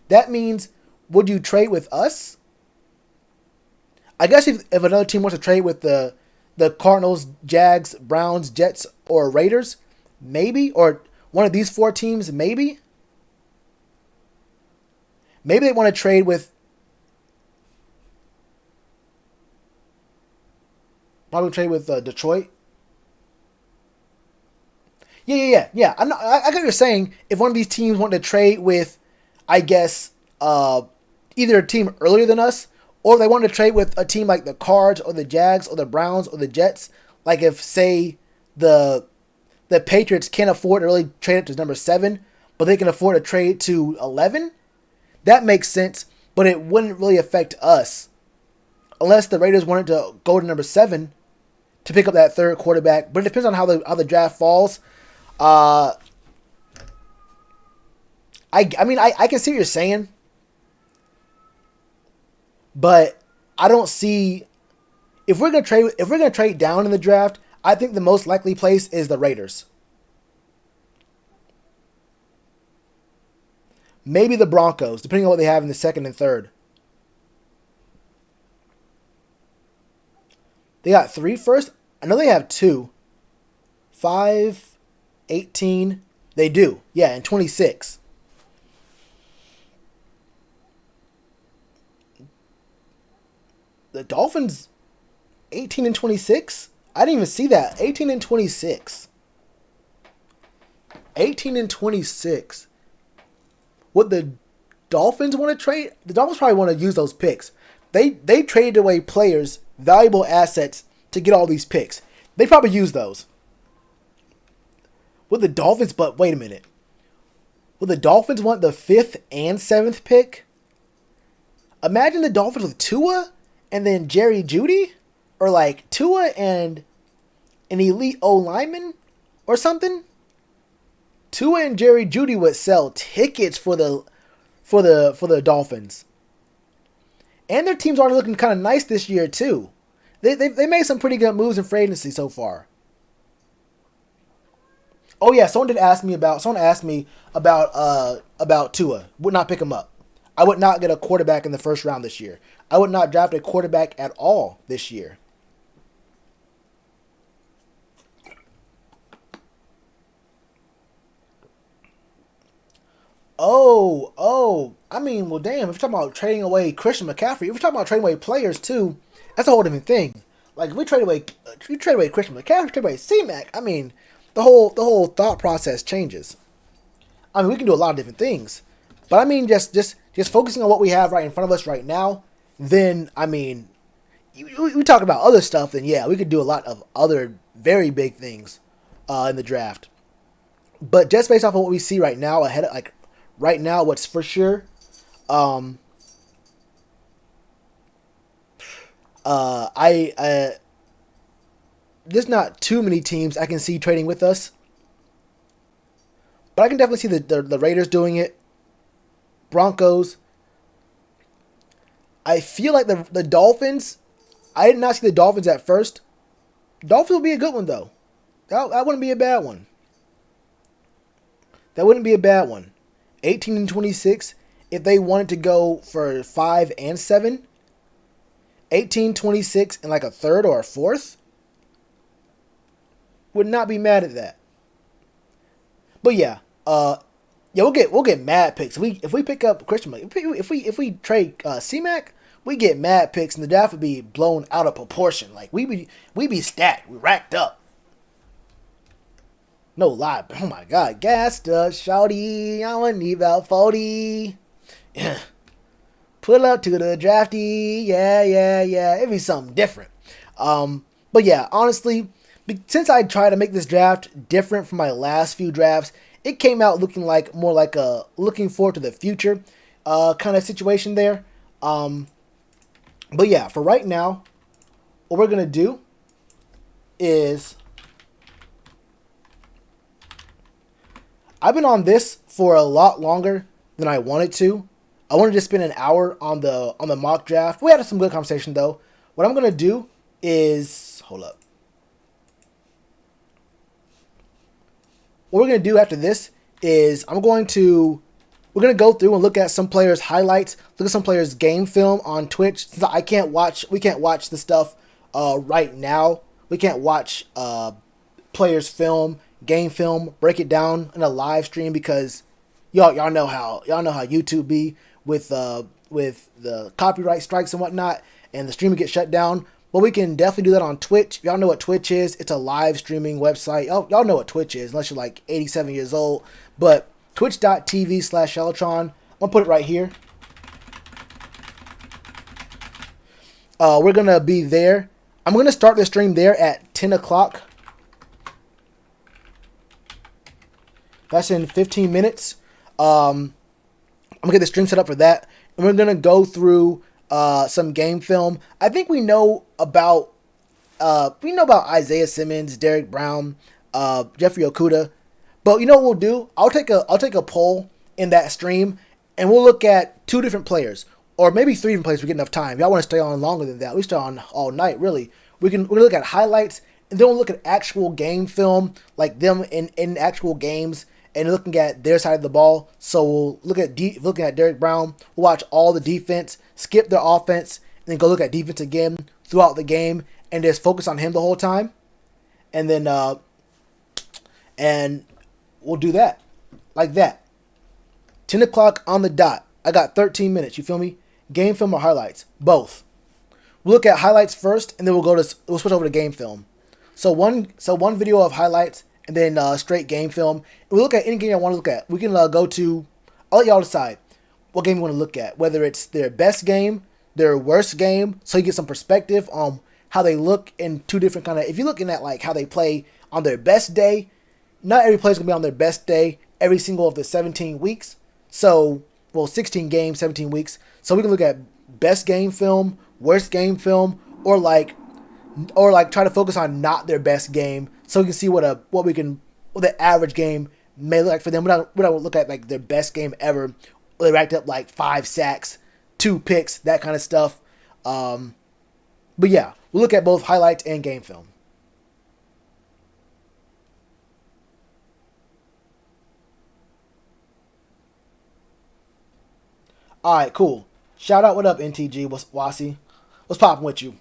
That means, would you trade with us? I guess if another team wants to trade with the Cardinals, Jags, Browns, Jets, or Raiders, maybe, or one of these 4 teams, maybe. Maybe they want to trade with Detroit. Yeah. I get what you're saying. If one of these teams want to trade with, I guess, either a team earlier than us, or they want to trade with a team like the Cards or the Jags or the Browns or the Jets. Like if, say, the Patriots can't afford to really trade it to number 7, but they can afford to trade to 11. That makes sense, but it wouldn't really affect us unless the Raiders wanted to go to number 7 to pick up that third quarterback. But it depends on how the draft falls. I mean I can see what you're saying, but I don't see if we're gonna trade down in the draft. I think the most likely place is the Raiders. Maybe the Broncos, depending on what they have in the second and third. They got 3 first. I know they have 2. 5, 18. They do. Yeah, and 26. The Dolphins, 18 and 26? I didn't even see that. 18 and 26. 18 and 26. Would the Dolphins want to trade? The Dolphins probably want to use those picks. They traded away players, valuable assets, to get all these picks. They probably use those. Would the Dolphins, but wait a minute. Would the Dolphins want the 5th and 7th pick? Imagine the Dolphins with Tua and then Jerry Jeudy? Or like Tua and an elite O-lineman or something? Tua and Jerry Jeudy would sell tickets for the Dolphins. And their team's already looking kind of nice this year too. They made some pretty good moves in free agency so far. Oh yeah, someone asked me about Tua. Would not pick him up. I would not get a quarterback in the first round this year. I would not draft a quarterback at all this year. I mean, well, damn, if you're talking about trading away Christian McCaffrey, if you're talking about trading away players too, that's a whole different thing. Like, if we trade away Christian McCaffrey, trade away C-Mac, I mean, the whole thought process changes. I mean, we can do a lot of different things. But I mean, just focusing on what we have right in front of us right now, then, I mean, we talk about other stuff, then yeah, we could do a lot of other very big things in the draft. But just based off of what we see right now, right now, what's for sure, there's not too many teams I can see trading with us, but I can definitely see the Raiders doing it. Broncos. I feel like the Dolphins. I did not see the Dolphins at first. Dolphins would be a good one though. That wouldn't be a bad one. That wouldn't be a bad one. 18 and 26. If they wanted to go for 5 and 7, 18, 26, and like a third or a fourth, would not be mad at that. But yeah, we'll get mad picks if we pick up Christian. If we trade C-Mac, we get mad picks, and the draft would be blown out of proportion. Like we be stacked, we racked up. No lie. Oh my God, gassed up, shawty. I want need about 40. Pull up to the drafty. Yeah. It'd be something different. But yeah, honestly, since I tried to make this draft different from my last few drafts, it came out looking like more like a looking forward to the future kind of situation there. But yeah, for right now, what we're gonna do is I've been on this for a lot longer than I wanted to. I wanted to spend an hour on the mock draft. We had some good conversation though. What I'm gonna do is hold up. What we're gonna do after this is we're gonna go through and look at some players' highlights, look at some players' game film on Twitch. Since we can't watch the stuff right now. We can't watch players' film, game film, break it down in a live stream because y'all know how YouTube be with the copyright strikes and whatnot, and the stream gets shut down. But we can definitely do that on Twitch. If y'all know what Twitch is, it's a live streaming website. Y'all know what Twitch is, unless you're like 87 years old. But twitch.tv/Sheltron. I'm gonna put it right here. We're gonna be there. I'm gonna start the stream there at 10 o'clock. That's in 15 minutes. I'm gonna get the stream set up for that, and we're gonna go through some game film. I think we know about Isaiah Simmons, Derek Brown, Jeffrey Okudah. But you know what we'll do? I'll take a poll in that stream, and we'll look at 2 different players, or maybe 3 different players if we get enough time. If y'all want to stay on longer than that, we stay on all night. Really, we'll look at highlights, and then we'll look at actual game film, like them in actual games, and looking at their side of the ball. So we'll looking at Derek Brown. We'll watch all the defense, skip their offense, and then go look at defense again throughout the game, and just focus on him the whole time. And then and we'll do that like that. 10 o'clock on the dot. I got 13 minutes. You feel me? Game film or highlights? Both. We'll look at highlights first, and then we'll switch over to game film. So one video of highlights, and then straight game film. We'll look at any game I want to look at. We can go to. I'll let y'all decide what game you want to look at. Whether it's their best game, their worst game, so you get some perspective on how they look in 2 different kind of. If you're looking at like how they play on their best day, not every player's gonna be on their best day every single of the 17 weeks. So 16 games, 17 weeks. So we can look at best game film, worst game film, or try to focus on not their best game, so we can see what the average game may look like for them. We don't look at like their best game ever. They racked up like 5 sacks, 2 picks, that kind of stuff. But yeah, we'll look at both highlights and game film. All right, cool. Shout out, what up, NTG? What's Wasi? What's popping with you?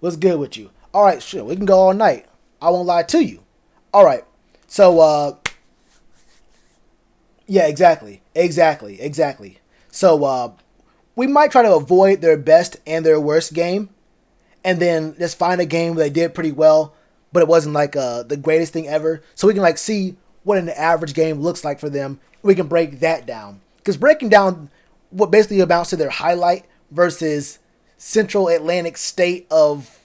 What's good with you? All right, sure, we can go all night. I won't lie to you. All right, so yeah, exactly. So we might try to avoid their best and their worst game, and then just find a game where they did pretty well, but it wasn't like the greatest thing ever. So we can like see what an average game looks like for them. We can break that down, because breaking down what basically amounts to their highlight versus Central Atlantic State of,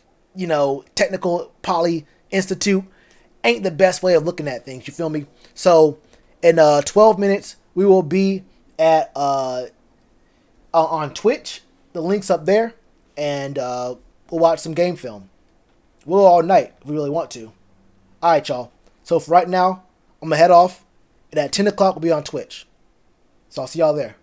Technical Poly Institute ain't the best way of looking at things. You feel me? So in 12 minutes, we will be at on Twitch. The link's up there, and we'll watch some game film. We'll go all night if we really want to. All right, y'all. So for right now, I'm going to head off. And at 10 o'clock, we'll be on Twitch. So I'll see y'all there.